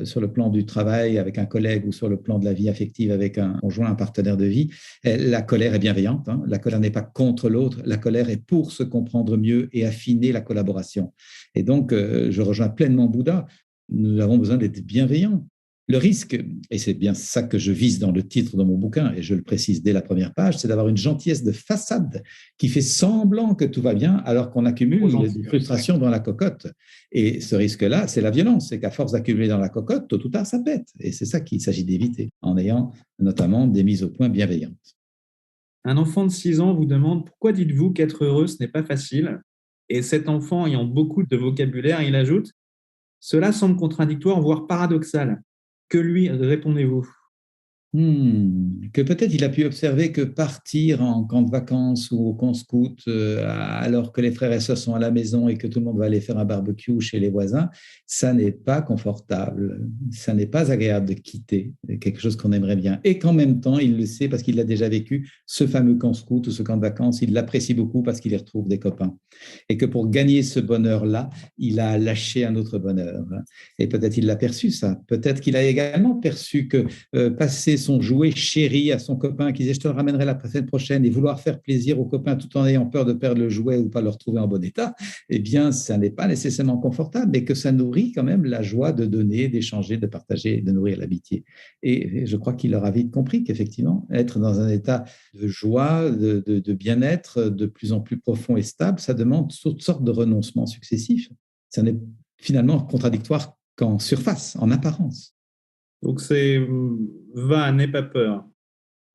sur le plan du travail avec un collègue ou sur le plan de la vie affective avec un conjoint, un partenaire de vie, la colère est bienveillante. Hein. La colère n'est pas contre l'autre, la colère est pour se comprendre mieux et affiner la collaboration. Et donc, je rejoins pleinement Bouddha. Nous avons besoin d'être bienveillants. Le risque, et c'est bien ça que je vise dans le titre de mon bouquin, et je le précise dès la première page, c'est d'avoir une gentillesse de façade qui fait semblant que tout va bien alors qu'on accumule des frustrations dans la cocotte. Et ce risque-là, c'est la violence. C'est qu'à force d'accumuler dans la cocotte, tôt ou tard, ça pète. Et c'est ça qu'il s'agit d'éviter en ayant notamment des mises au point bienveillantes. Un enfant de 6 ans vous demande « Pourquoi dites-vous qu'être heureux, ce n'est pas facile ?» Et cet enfant ayant beaucoup de vocabulaire, il ajoute « Cela semble contradictoire, voire paradoxal. » Que lui répondez-vous? Que peut-être il a pu observer que partir en camp de vacances ou au camp scout alors que les frères et sœurs sont à la maison et que tout le monde va aller faire un barbecue chez les voisins, ça n'est pas confortable, ça n'est pas agréable de quitter quelque chose qu'on aimerait bien. Et qu'en même temps, il le sait parce qu'il l'a déjà vécu, ce fameux camp scout ou ce camp de vacances, il l'apprécie beaucoup parce qu'il y retrouve des copains. Et que pour gagner ce bonheur-là, il a lâché un autre bonheur. Et peut-être il l'a perçu ça, peut-être qu'il a également perçu que passer son jouet chéri à son copain qui disait « je te le ramènerai la semaine prochaine » et vouloir faire plaisir au copain tout en ayant peur de perdre le jouet ou pas le retrouver en bon état, eh bien, ça n'est pas nécessairement confortable, mais que ça nourrit quand même la joie de donner, d'échanger, de partager, de nourrir l'amitié. Et je crois qu'il aura vite compris qu'effectivement, être dans un état de joie, de bien-être de plus en plus profond et stable, ça demande toutes sortes de renoncements successifs. Ça n'est finalement contradictoire qu'en surface, en apparence. Donc c'est va, n'aie pas peur.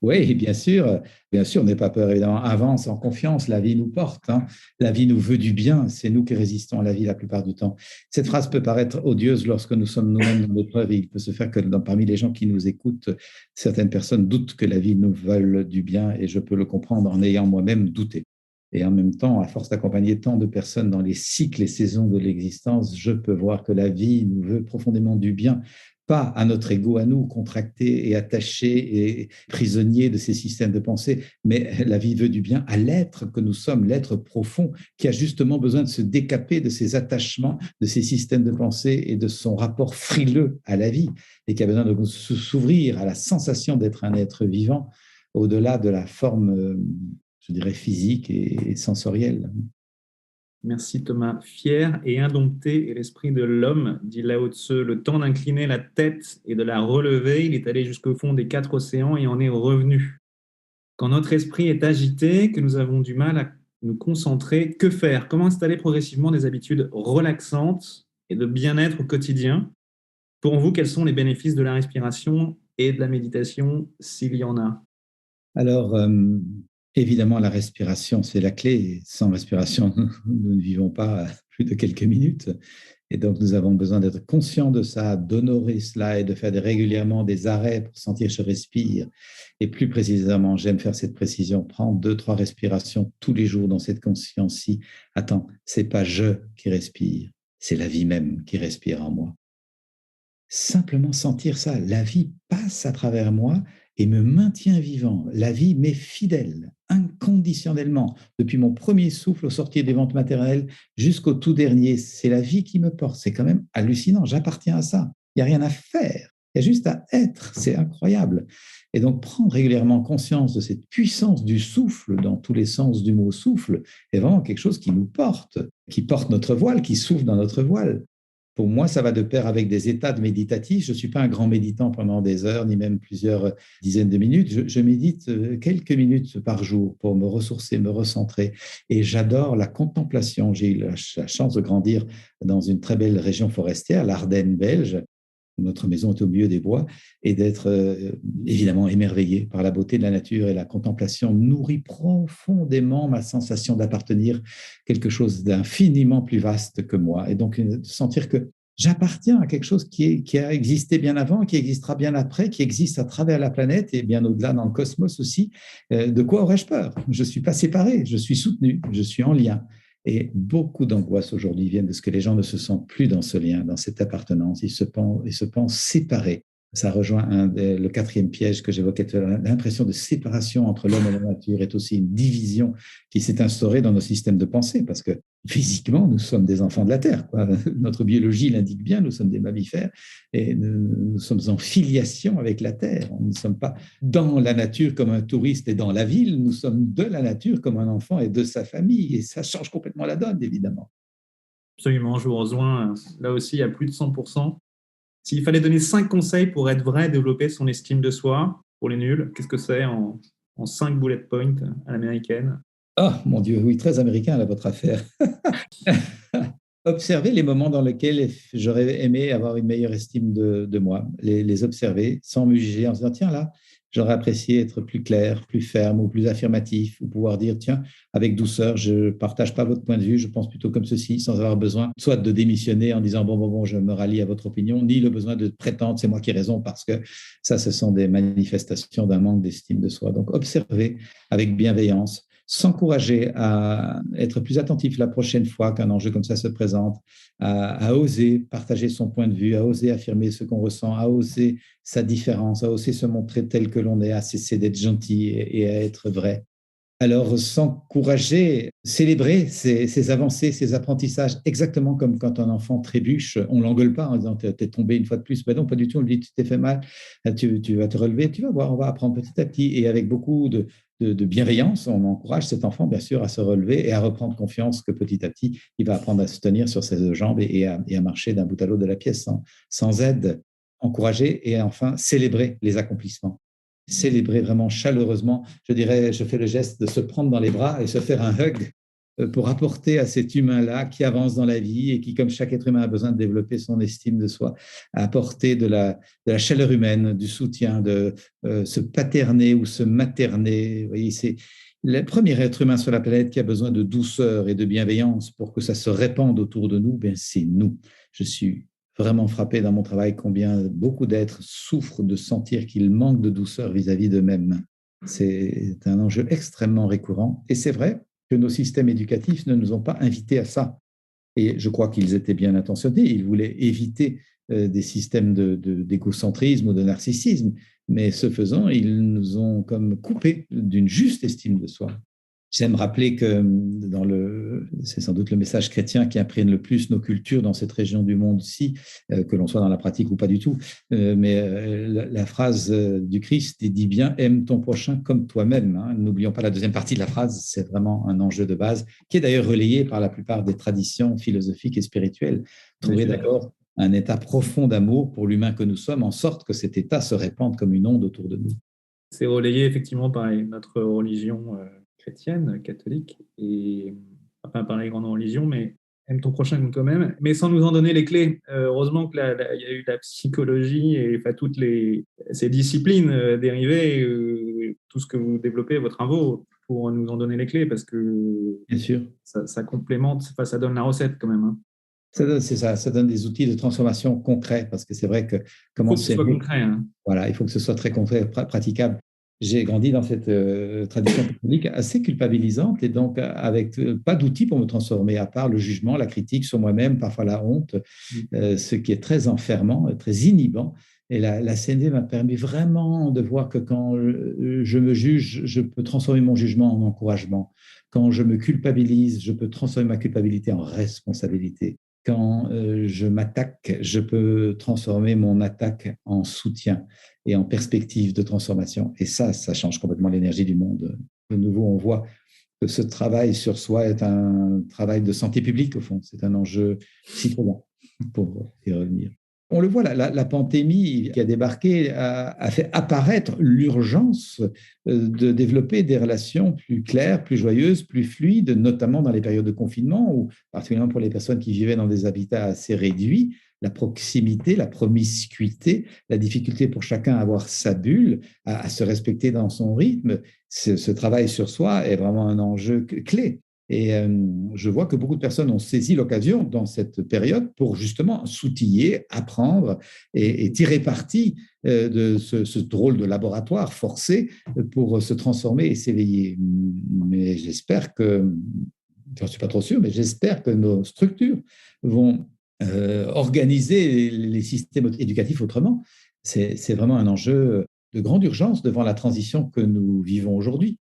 Oui, bien sûr, n'aie pas peur, évidemment. Avance en confiance, la vie nous porte, hein. La vie nous veut du bien, c'est nous qui résistons à la vie la plupart du temps. Cette phrase peut paraître odieuse lorsque nous sommes nous-mêmes dans l'épreuve. Il peut se faire que parmi les gens qui nous écoutent, certaines personnes doutent que la vie nous veuille du bien et je peux le comprendre en ayant moi-même douté. Et en même temps, à force d'accompagner tant de personnes dans les cycles et saisons de l'existence, je peux voir que la vie nous veut profondément du bien, pas à notre ego, à nous, contractés et attachés et prisonniers de ces systèmes de pensée, mais la vie veut du bien à l'être que nous sommes, l'être profond, qui a justement besoin de se décaper de ses attachements, de ces systèmes de pensée et de son rapport frileux à la vie, et qui a besoin de s'ouvrir à la sensation d'être un être vivant, au-delà de la forme, je dirais, physique et sensorielle. Merci Thomas. Fier et indompté est l'esprit de l'homme, dit Lao Tzu. Le temps d'incliner la tête et de la relever, il est allé jusqu'au fond des 4 océans et en est revenu. Quand notre esprit est agité, que nous avons du mal à nous concentrer, que faire? Comment installer progressivement des habitudes relaxantes et de bien-être au quotidien? Pour vous, quels sont les bénéfices de la respiration et de la méditation, s'il y en a? Alors, évidemment, la respiration, c'est la clé. Sans respiration, nous ne vivons pas plus de quelques minutes. Et donc, nous avons besoin d'être conscients de ça, d'honorer cela et de faire régulièrement des arrêts pour sentir que je respire. Et plus précisément, j'aime faire cette précision, prendre 2-3 respirations tous les jours dans cette conscience-ci. Attends, c'est pas je qui respire, c'est la vie même qui respire en moi. Simplement sentir ça, la vie passe à travers moi et me maintient vivant. La vie m'est fidèle, inconditionnellement, depuis mon premier souffle au sortir des ventes maternelles jusqu'au tout dernier. C'est la vie qui me porte. C'est quand même hallucinant. J'appartiens à ça. Il n'y a rien à faire. Il y a juste à être. C'est incroyable. Et donc, prendre régulièrement conscience de cette puissance du souffle, dans tous les sens du mot souffle, est vraiment quelque chose qui nous porte, qui porte notre voile, qui souffle dans notre voile. Pour moi, ça va de pair avec des états de méditatif. Je ne suis pas un grand méditant pendant des heures, ni même plusieurs dizaines de minutes. Je médite quelques minutes par jour pour me ressourcer, me recentrer. Et j'adore la contemplation. J'ai eu la chance de grandir dans une très belle région forestière, l'Ardenne belge. Notre maison est au milieu des bois, et d'être évidemment émerveillé par la beauté de la nature, et la contemplation nourrit profondément ma sensation d'appartenir quelque chose d'infiniment plus vaste que moi, et donc de sentir que j'appartiens à quelque chose qui a existé bien avant, qui existera bien après, qui existe à travers la planète et bien au-delà dans le cosmos aussi. De quoi aurais-je peur? Je ne suis pas séparé, je suis soutenu, je suis en lien. Et beaucoup d'angoisses aujourd'hui viennent de ce que les gens ne se sentent plus dans ce lien, dans cette appartenance. Ils se pensent séparés. Ça rejoint le quatrième piège que j'évoquais tout à l'heure. L'impression de séparation entre l'homme et la nature est aussi une division qui s'est instaurée dans nos systèmes de pensée, parce que physiquement, nous sommes des enfants de la Terre, quoi. Notre biologie l'indique bien, nous sommes des mammifères et nous sommes en filiation avec la Terre. Nous ne sommes pas dans la nature comme un touriste et dans la ville, nous sommes de la nature comme un enfant et de sa famille, et ça change complètement la donne, évidemment. Absolument, je vous rejoins là aussi à plus de 100%. S'il fallait donner 5 conseils pour être vrai et développer son estime de soi, pour les nuls, qu'est-ce que c'est en 5 bullet points à l'américaine? Oh mon Dieu, oui, très américain là, votre affaire. Observer les moments dans lesquels j'aurais aimé avoir une meilleure estime de moi, les observer sans me juger en se disant, tiens là, j'aurais apprécié être plus clair, plus ferme ou plus affirmatif, ou pouvoir dire, tiens, avec douceur, je ne partage pas votre point de vue, je pense plutôt comme ceci, sans avoir besoin soit de démissionner en disant, bon, je me rallie à votre opinion, ni le besoin de prétendre, c'est moi qui ai raison, parce que ça, ce sont des manifestations d'un manque d'estime de soi. Donc, observer avec bienveillance, s'encourager à être plus attentif la prochaine fois qu'un enjeu comme ça se présente, à oser partager son point de vue, à oser affirmer ce qu'on ressent, à oser sa différence, à oser se montrer tel que l'on est, à cesser d'être gentil et à être vrai. Alors, s'encourager, célébrer ces avancées, ces apprentissages, exactement comme quand un enfant trébuche, on ne l'engueule pas en disant « t'es tombé une fois de plus ». Ben non, pas du tout, on lui dit « tu t'es fait mal, tu vas te relever, tu vas voir, on va apprendre petit à petit ». Et avec beaucoup de bienveillance, on encourage cet enfant, bien sûr, à se relever et à reprendre confiance que petit à petit, il va apprendre à se tenir sur ses deux jambes et à marcher d'un bout à l'autre de la pièce sans aide. Encourager et enfin célébrer les accomplissements. Célébrer vraiment chaleureusement, je dirais, je fais le geste de se prendre dans les bras et se faire un hug pour apporter à cet humain-là qui avance dans la vie et qui, comme chaque être humain, a besoin de développer son estime de soi, apporter de la chaleur humaine, du soutien, de se paterner ou se materner. Vous voyez, c'est le premier être humain sur la planète qui a besoin de douceur et de bienveillance pour que ça se répande autour de nous, ben c'est nous. Je suis vraiment frappé dans mon travail combien beaucoup d'êtres souffrent de sentir qu'ils manquent de douceur vis-à-vis d'eux-mêmes. C'est un enjeu extrêmement récurrent. Et c'est vrai que nos systèmes éducatifs ne nous ont pas invités à ça. Et je crois qu'ils étaient bien intentionnés. Ils voulaient éviter des systèmes d'égocentrisme ou de narcissisme. Mais ce faisant, ils nous ont comme coupés d'une juste estime de soi. J'aime rappeler que c'est sans doute le message chrétien qui imprègne le plus nos cultures dans cette région du monde-ci, que l'on soit dans la pratique ou pas du tout. Mais la phrase du Christ dit bien « aime ton prochain comme toi-même ». N'oublions pas la deuxième partie de la phrase, c'est vraiment un enjeu de base, qui est d'ailleurs relayé par la plupart des traditions philosophiques et spirituelles. Trouver d'abord un état profond d'amour pour l'humain que nous sommes, en sorte que cet état se répande comme une onde autour de nous. C'est relayé effectivement par notre religion chrétienne, catholique, et enfin par les grandes religions, mais aime ton prochain comme toi-même, mais sans nous en donner les clés. Heureusement qu'il y a eu la psychologie et enfin, toutes ces disciplines dérivées, tout ce que vous développez, vos travaux, pour nous en donner les clés, parce que bien sûr, ça complémente, enfin, ça donne la recette quand même. C'est ça, ça donne des outils de transformation concrets, parce que c'est vrai que comment c'est concret. Voilà, il faut que ce soit très concret, praticable. J'ai grandi dans cette tradition catholique assez culpabilisante et donc avec pas d'outils pour me transformer, à part le jugement, la critique sur moi-même, parfois la honte, ce qui est très enfermant, très inhibant. Et la CNV m'a permis vraiment de voir que quand je me juge, je peux transformer mon jugement en encouragement. Quand je me culpabilise, je peux transformer ma culpabilité en responsabilité. Quand je m'attaque, je peux transformer mon attaque en soutien et en perspective de transformation. Et ça change complètement l'énergie du monde. De nouveau, on voit que ce travail sur soi est un travail de santé publique, au fond. C'est un enjeu citoyen, pour y revenir. On le voit, la pandémie qui a débarqué a fait apparaître l'urgence de développer des relations plus claires, plus joyeuses, plus fluides, notamment dans les périodes de confinement, ou particulièrement pour les personnes qui vivaient dans des habitats assez réduits. La proximité, la promiscuité, la difficulté pour chacun à avoir sa bulle, à se respecter dans son rythme. Ce travail sur soi est vraiment un enjeu clé. Et je vois que beaucoup de personnes ont saisi l'occasion dans cette période pour justement s'outiller, apprendre et tirer parti de ce drôle de laboratoire forcé pour se transformer et s'éveiller. Mais j'espère que, j'en suis pas trop sûr, mais j'espère que nos structures vont organiser les systèmes éducatifs autrement C'est vraiment un enjeu de grande urgence devant la transition que nous vivons aujourd'hui.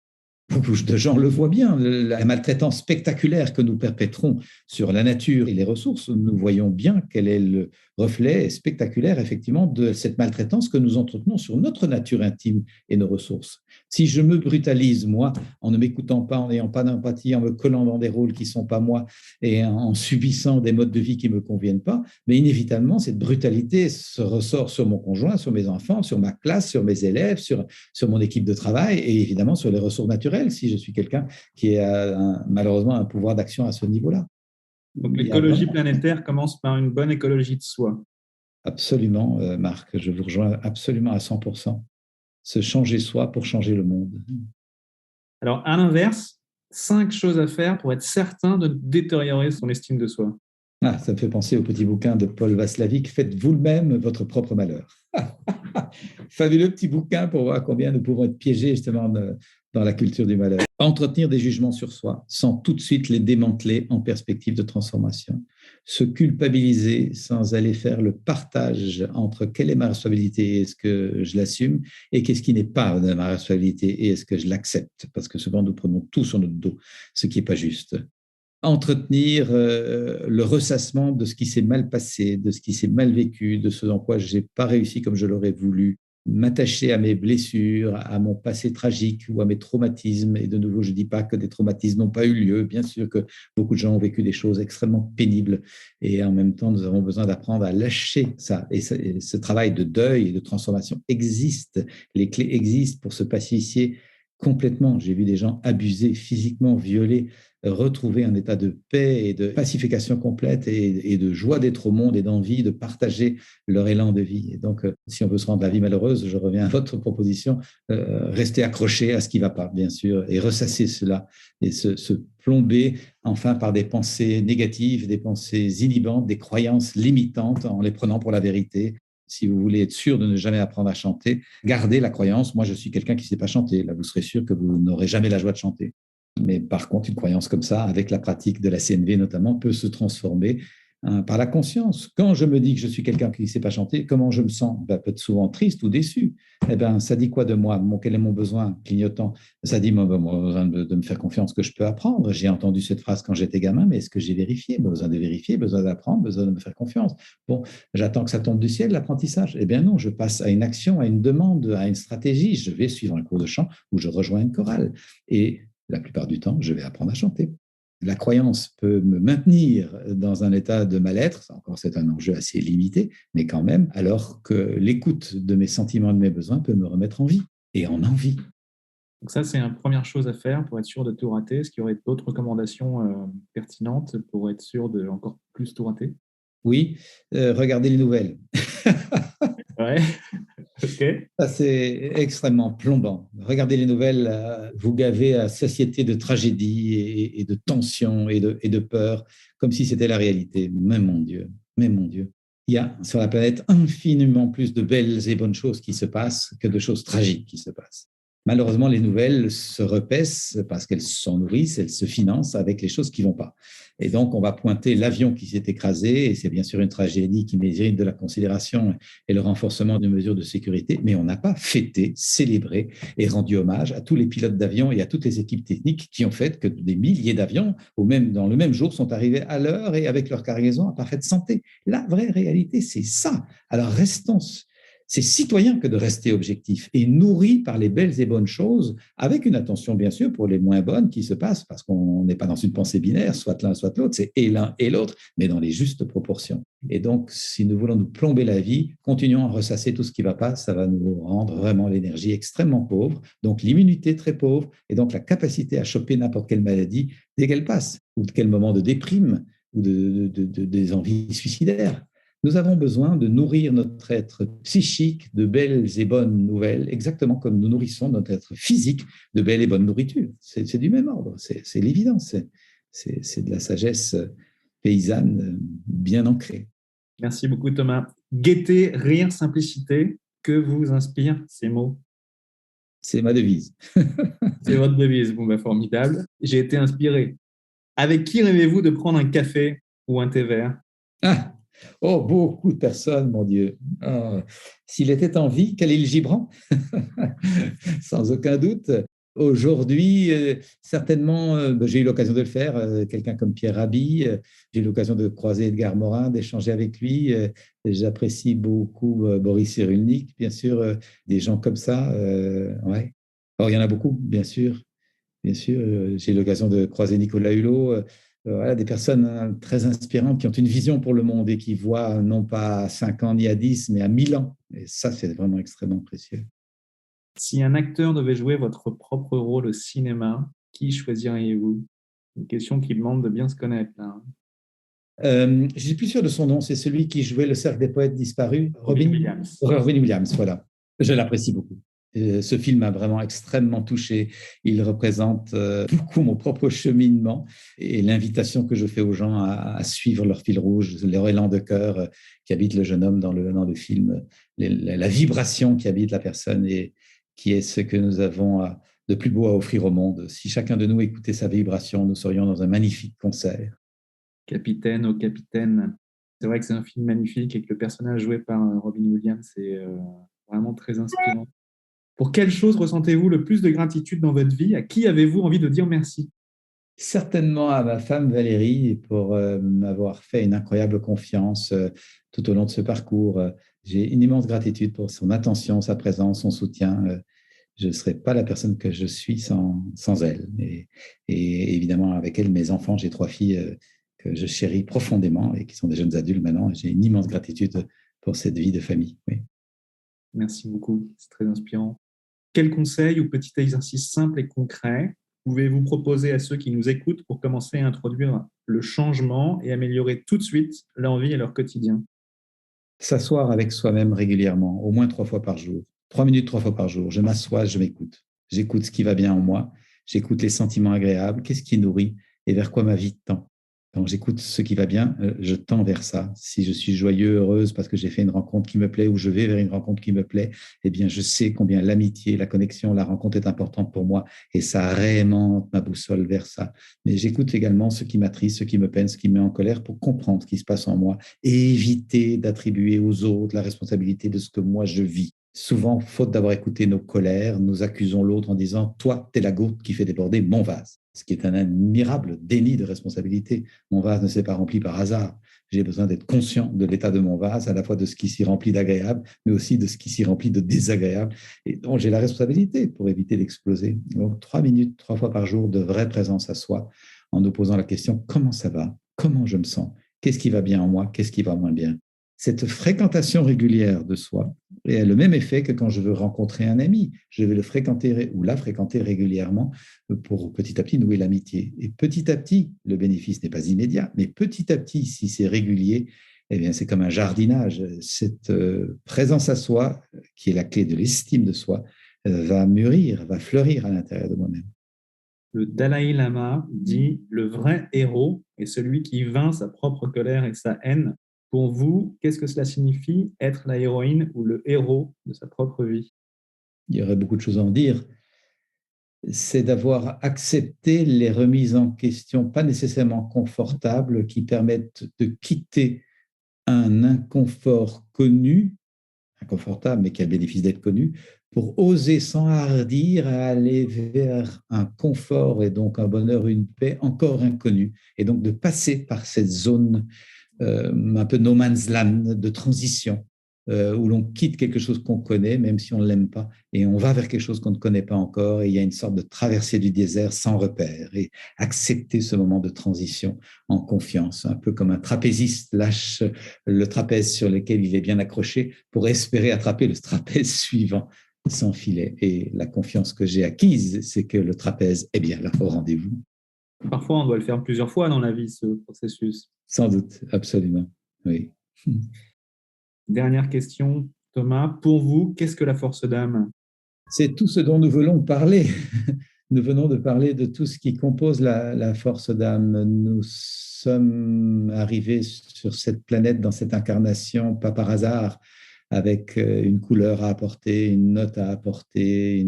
Beaucoup de gens le voient bien, la maltraitance spectaculaire que nous perpétrons sur la nature et les ressources, nous voyons bien quel est le reflet spectaculaire, effectivement, de cette maltraitance que nous entretenons sur notre nature intime et nos ressources. Si je me brutalise, moi, en ne m'écoutant pas, en n'ayant pas d'empathie, en me collant dans des rôles qui ne sont pas moi et en subissant des modes de vie qui ne me conviennent pas, mais inévitablement, cette brutalité se ressort sur mon conjoint, sur mes enfants, sur ma classe, sur mes élèves, sur mon équipe de travail et évidemment sur les ressources naturelles si je suis quelqu'un qui a malheureusement un pouvoir d'action à ce niveau-là. Donc l'écologie planétaire commence par une bonne écologie de soi. Absolument, Marc, je vous rejoins absolument à 100%. Se changer soi pour changer le monde. Alors, à l'inverse, 5 choses à faire pour être certain de détériorer son estime de soi. Ça me fait penser au petit bouquin de Paul Václavic, Faites vous-même votre propre malheur. Fabuleux petit bouquin pour voir combien nous pouvons être piégés justement dans la culture du malheur. Entretenir des jugements sur soi sans tout de suite les démanteler en perspective de transformation. Se culpabiliser sans aller faire le partage entre quelle est ma responsabilité et est-ce que je l'assume et qu'est-ce qui n'est pas de ma responsabilité et est-ce que je l'accepte. Parce que souvent nous prenons tout sur notre dos, ce qui n'est pas juste. Entretenir le ressassement de ce qui s'est mal passé, de ce qui s'est mal vécu, de ce dans quoi je n'ai pas réussi comme je l'aurais voulu, m'attacher à mes blessures, à mon passé tragique ou à mes traumatismes. Et de nouveau, je ne dis pas que des traumatismes n'ont pas eu lieu. Bien sûr que beaucoup de gens ont vécu des choses extrêmement pénibles et en même temps, nous avons besoin d'apprendre à lâcher ça. Et ce travail de deuil et de transformation existe. Les clés existent pour se pacifier complètement. J'ai vu des gens abusés, physiquement violés, retrouver un état de paix et de pacification complète et de joie d'être au monde et d'envie de partager leur élan de vie. Et donc, si on veut se rendre la vie malheureuse, je reviens à votre proposition, rester accroché à ce qui ne va pas, bien sûr, et ressasser cela et se plomber enfin par des pensées négatives, des pensées inhibantes, des croyances limitantes en les prenant pour la vérité. Si vous voulez être sûr de ne jamais apprendre à chanter, gardez la croyance, moi je suis quelqu'un qui ne sait pas chanter. Là, vous serez sûr que vous n'aurez jamais la joie de chanter. Mais par contre, une croyance comme ça, avec la pratique de la CNV notamment, peut se transformer par la conscience. Quand je me dis que je suis quelqu'un qui ne sait pas chanter, comment je me sens? Peut-être souvent triste ou déçu. Eh bien, ça dit quoi de moi? Quel est mon besoin clignotant? Ça dit mon besoin de me faire confiance que je peux apprendre. J'ai entendu cette phrase quand j'étais gamin, mais est-ce que j'ai vérifié? Besoin de vérifier, besoin d'apprendre, besoin de me faire confiance. Bon, j'attends que ça tombe du ciel, l'apprentissage. Eh bien non, je passe à une action, à une demande, à une stratégie. Je vais suivre un cours de chant ou je rejoins une chorale. Et la plupart du temps, je vais apprendre à chanter. La croyance peut me maintenir dans un état de mal-être, c'est un enjeu assez limité, mais quand même, alors que l'écoute de mes sentiments et de mes besoins peut me remettre en vie et en envie. Donc ça, c'est une première chose à faire pour être sûr de tout rater. Est-ce qu'il y aurait d'autres recommandations pertinentes pour être sûr de encore plus tout rater? Oui, regardez les nouvelles. Ouais, ok. Ça, c'est extrêmement plombant. Regardez les nouvelles, vous gavez à satiété de tragédie et de tension et de peur, comme si c'était la réalité. Mais mon Dieu, il y a sur la planète infiniment plus de belles et bonnes choses qui se passent que de choses tragiques qui se passent. Malheureusement, les nouvelles se repaissent parce qu'elles s'en nourrissent, elles se financent avec les choses qui ne vont pas. Et donc, on va pointer l'avion qui s'est écrasé, et c'est bien sûr une tragédie qui mérite de la considération et le renforcement de mesures de sécurité, mais on n'a pas fêté, célébré et rendu hommage à tous les pilotes d'avion et à toutes les équipes techniques qui ont fait que des milliers d'avions, ou même dans le même jour, sont arrivés à l'heure et avec leur cargaison en parfaite santé. La vraie réalité, c'est ça. Alors, restons... C'est citoyen que de rester objectif et nourri par les belles et bonnes choses, avec une attention bien sûr pour les moins bonnes qui se passent, parce qu'on n'est pas dans une pensée binaire, soit l'un, soit l'autre, c'est et l'un et l'autre, mais dans les justes proportions. Et donc, si nous voulons nous plomber la vie, continuons à ressasser tout ce qui ne va pas, ça va nous rendre vraiment l'énergie extrêmement pauvre, donc l'immunité très pauvre, et donc la capacité à choper n'importe quelle maladie dès qu'elle passe, ou de quel moment de déprime, ou des envies suicidaires. Nous avons besoin de nourrir notre être psychique de belles et bonnes nouvelles, exactement comme nous nourrissons notre être physique de belles et bonnes nourritures. C'est du même ordre, c'est l'évidence, c'est de la sagesse paysanne bien ancrée. Merci beaucoup Thomas. Gaieté, rire, simplicité, que vous inspirent ces mots? C'est ma devise. C'est votre devise, bon, formidable. J'ai été inspiré. Avec qui rêvez-vous de prendre un café ou un thé vert? Oh, beaucoup de personnes, mon Dieu. Ah, s'il était en vie, Khalil Gibran, sans aucun doute. Aujourd'hui, certainement, j'ai eu l'occasion de le faire, quelqu'un comme Pierre Rabhi, j'ai eu l'occasion de croiser Edgar Morin, d'échanger avec lui. J'apprécie beaucoup Boris Cyrulnik, bien sûr, des gens comme ça. Ouais. Alors, il y en a beaucoup, bien sûr. Bien sûr, j'ai eu l'occasion de croiser Nicolas Hulot. Voilà, des personnes très inspirantes qui ont une vision pour le monde et qui voient non pas à 5 ans ni à 10, mais à 1000 ans. Et ça, c'est vraiment extrêmement précieux. Si un acteur devait jouer votre propre rôle au cinéma, qui choisiriez-vous? Une question qui demande de bien se connaître, là. Je ne suis plus sûr de son nom, c'est celui qui jouait le Cercle des poètes disparus, Robin Williams. Robin Williams, voilà. Je l'apprécie beaucoup. Ce film m'a vraiment extrêmement touché. Il représente beaucoup mon propre cheminement et l'invitation que je fais aux gens à suivre leur fil rouge, leur élan de cœur qui habite le jeune homme dans le film, la vibration qui habite la personne et qui est ce que nous avons de plus beau à offrir au monde. Si chacun de nous écoutait sa vibration, nous serions dans un magnifique concert. Capitaine au capitaine. C'est vrai que c'est un film magnifique et que le personnage joué par Robin Williams est vraiment très inspirant. Pour quelle chose ressentez-vous le plus de gratitude dans votre vie? À qui avez-vous envie de dire merci? Certainement à ma femme Valérie pour m'avoir fait une incroyable confiance tout au long de ce parcours. J'ai une immense gratitude pour son attention, sa présence, son soutien. Je ne serais pas la personne que je suis sans elle. Et évidemment, avec elle, mes enfants, j'ai 3 filles que je chéris profondément et qui sont des jeunes adultes maintenant. J'ai une immense gratitude pour cette vie de famille. Oui. Merci beaucoup, c'est très inspirant. Quel conseil ou petit exercice simple et concret pouvez-vous proposer à ceux qui nous écoutent pour commencer à introduire le changement et améliorer tout de suite leur vie et leur quotidien? S'asseoir avec soi-même régulièrement, au moins 3 fois par jour. 3 minutes, 3 fois par jour. Je m'assois, je m'écoute. J'écoute ce qui va bien en moi. J'écoute les sentiments agréables. Qu'est-ce qui nourrit et vers quoi ma vie tend? Quand j'écoute ce qui va bien, je tends vers ça. Si je suis joyeux, heureuse parce que j'ai fait une rencontre qui me plaît ou je vais vers une rencontre qui me plaît, eh bien, je sais combien l'amitié, la connexion, la rencontre est importante pour moi et ça réaimente ma boussole vers ça. Mais j'écoute également ce qui m'attriste, ce qui me peine, ce qui me met en colère pour comprendre ce qui se passe en moi et éviter d'attribuer aux autres la responsabilité de ce que moi je vis. Souvent, faute d'avoir écouté nos colères, nous accusons l'autre en disant « toi, t'es la goutte qui fait déborder mon vase ». Ce qui est un admirable déni de responsabilité. Mon vase ne s'est pas rempli par hasard. J'ai besoin d'être conscient de l'état de mon vase, à la fois de ce qui s'y remplit d'agréable, mais aussi de ce qui s'y remplit de désagréable. Et donc, j'ai la responsabilité pour éviter d'exploser. Donc, 3 minutes, 3 fois par jour de vraie présence à soi, en nous posant la question « comment ça va? Comment je me sens? Qu'est-ce qui va bien en moi? Qu'est-ce qui va moins bien ?» Cette fréquentation régulière de soi a le même effet que quand je veux rencontrer un ami. Je vais le fréquenter ou la fréquenter régulièrement pour petit à petit nouer l'amitié. Et petit à petit, le bénéfice n'est pas immédiat, mais petit à petit, si c'est régulier, eh bien, c'est comme un jardinage. Cette présence à soi, qui est la clé de l'estime de soi, va mûrir, va fleurir à l'intérieur de moi-même. Le Dalai Lama dit « Le vrai héros est celui qui vainc sa propre colère et sa haine ». Pour vous, qu'est-ce que cela signifie être la héroïne ou le héros de sa propre vie? Il y aurait beaucoup de choses à en dire. C'est d'avoir accepté les remises en question, pas nécessairement confortables, qui permettent de quitter un inconfort connu, inconfortable, mais qui a le bénéfice d'être connu, pour oser s'enhardir à aller vers un confort et donc un bonheur, une paix encore inconnue, et donc de passer par cette zone un peu no man's land de transition, où l'on quitte quelque chose qu'on connaît, même si on ne l'aime pas, et on va vers quelque chose qu'on ne connaît pas encore, et il y a une sorte de traversée du désert sans repère, et accepter ce moment de transition en confiance, un peu comme un trapéziste lâche le trapèze sur lequel il est bien accroché pour espérer attraper le trapèze suivant sans filet. Et la confiance que j'ai acquise, c'est que le trapèze est bien là au rendez-vous. Parfois, on doit le faire plusieurs fois dans la vie, ce processus. Sans doute, absolument, oui. Dernière question, Thomas. Pour vous, qu'est-ce que la force d'âme? C'est tout ce dont nous voulons parler. Nous venons de parler de tout ce qui compose la force d'âme. Nous sommes arrivés sur cette planète, dans cette incarnation, pas par hasard, avec une couleur à apporter, une note à apporter,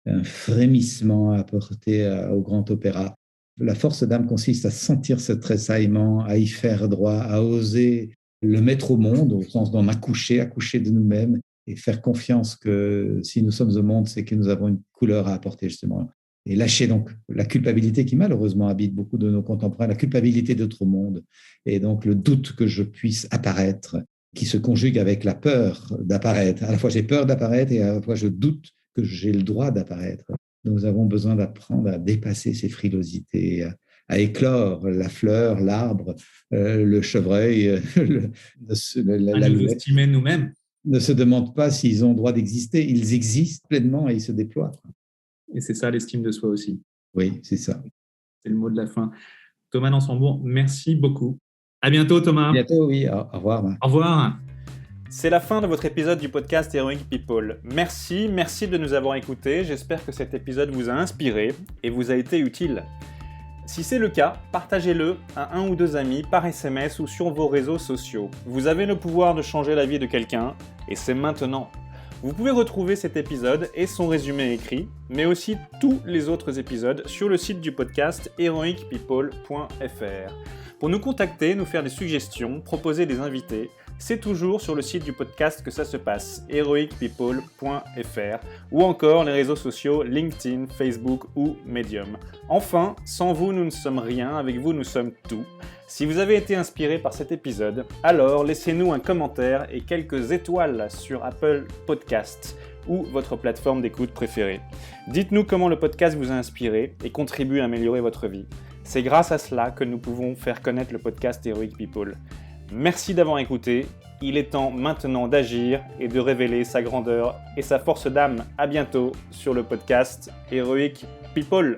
un frémissement à apporter au grand opéra. La force d'âme consiste à sentir ce tressaillement, à y faire droit, à oser le mettre au monde, au sens d'en accoucher de nous-mêmes et faire confiance que si nous sommes au monde, c'est que nous avons une couleur à apporter justement. Et lâcher donc la culpabilité qui malheureusement habite beaucoup de nos contemporains, la culpabilité d'autre monde, et donc le doute que je puisse apparaître, qui se conjugue avec la peur d'apparaître. À la fois j'ai peur d'apparaître et à la fois je doute que j'ai le droit d'apparaître. Nous avons besoin d'apprendre à dépasser ces frilosités, à éclore la fleur, l'arbre, le chevreuil, à nous estimer nous-mêmes. Ne se demandent pas s'ils ont le droit d'exister. Ils existent pleinement et ils se déploient. Et c'est ça l'estime de soi aussi. Oui, c'est ça. C'est le mot de la fin. Thomas Dansembourg, merci beaucoup. À bientôt, Thomas. À bientôt, oui. Au revoir. Au revoir. C'est la fin de votre épisode du podcast Heroic People. Merci de nous avoir écoutés. J'espère que cet épisode vous a inspiré et vous a été utile. Si c'est le cas, partagez-le à 1 ou 2 amis par SMS ou sur vos réseaux sociaux. Vous avez le pouvoir de changer la vie de quelqu'un, et c'est maintenant. Vous pouvez retrouver cet épisode et son résumé écrit, mais aussi tous les autres épisodes sur le site du podcast heroicpeople.fr. Pour nous contacter, nous faire des suggestions, proposer des invités, c'est toujours sur le site du podcast que ça se passe, heroicpeople.fr, ou encore les réseaux sociaux LinkedIn, Facebook ou Medium. Enfin, sans vous, nous ne sommes rien, avec vous, nous sommes tout. Si vous avez été inspiré par cet épisode, alors laissez-nous un commentaire et quelques étoiles sur Apple Podcasts ou votre plateforme d'écoute préférée. Dites-nous comment le podcast vous a inspiré et contribue à améliorer votre vie. C'est grâce à cela que nous pouvons faire connaître le podcast Heroic People. Merci d'avoir écouté, il est temps maintenant d'agir et de révéler sa grandeur et sa force d'âme. À bientôt sur le podcast Heroic People.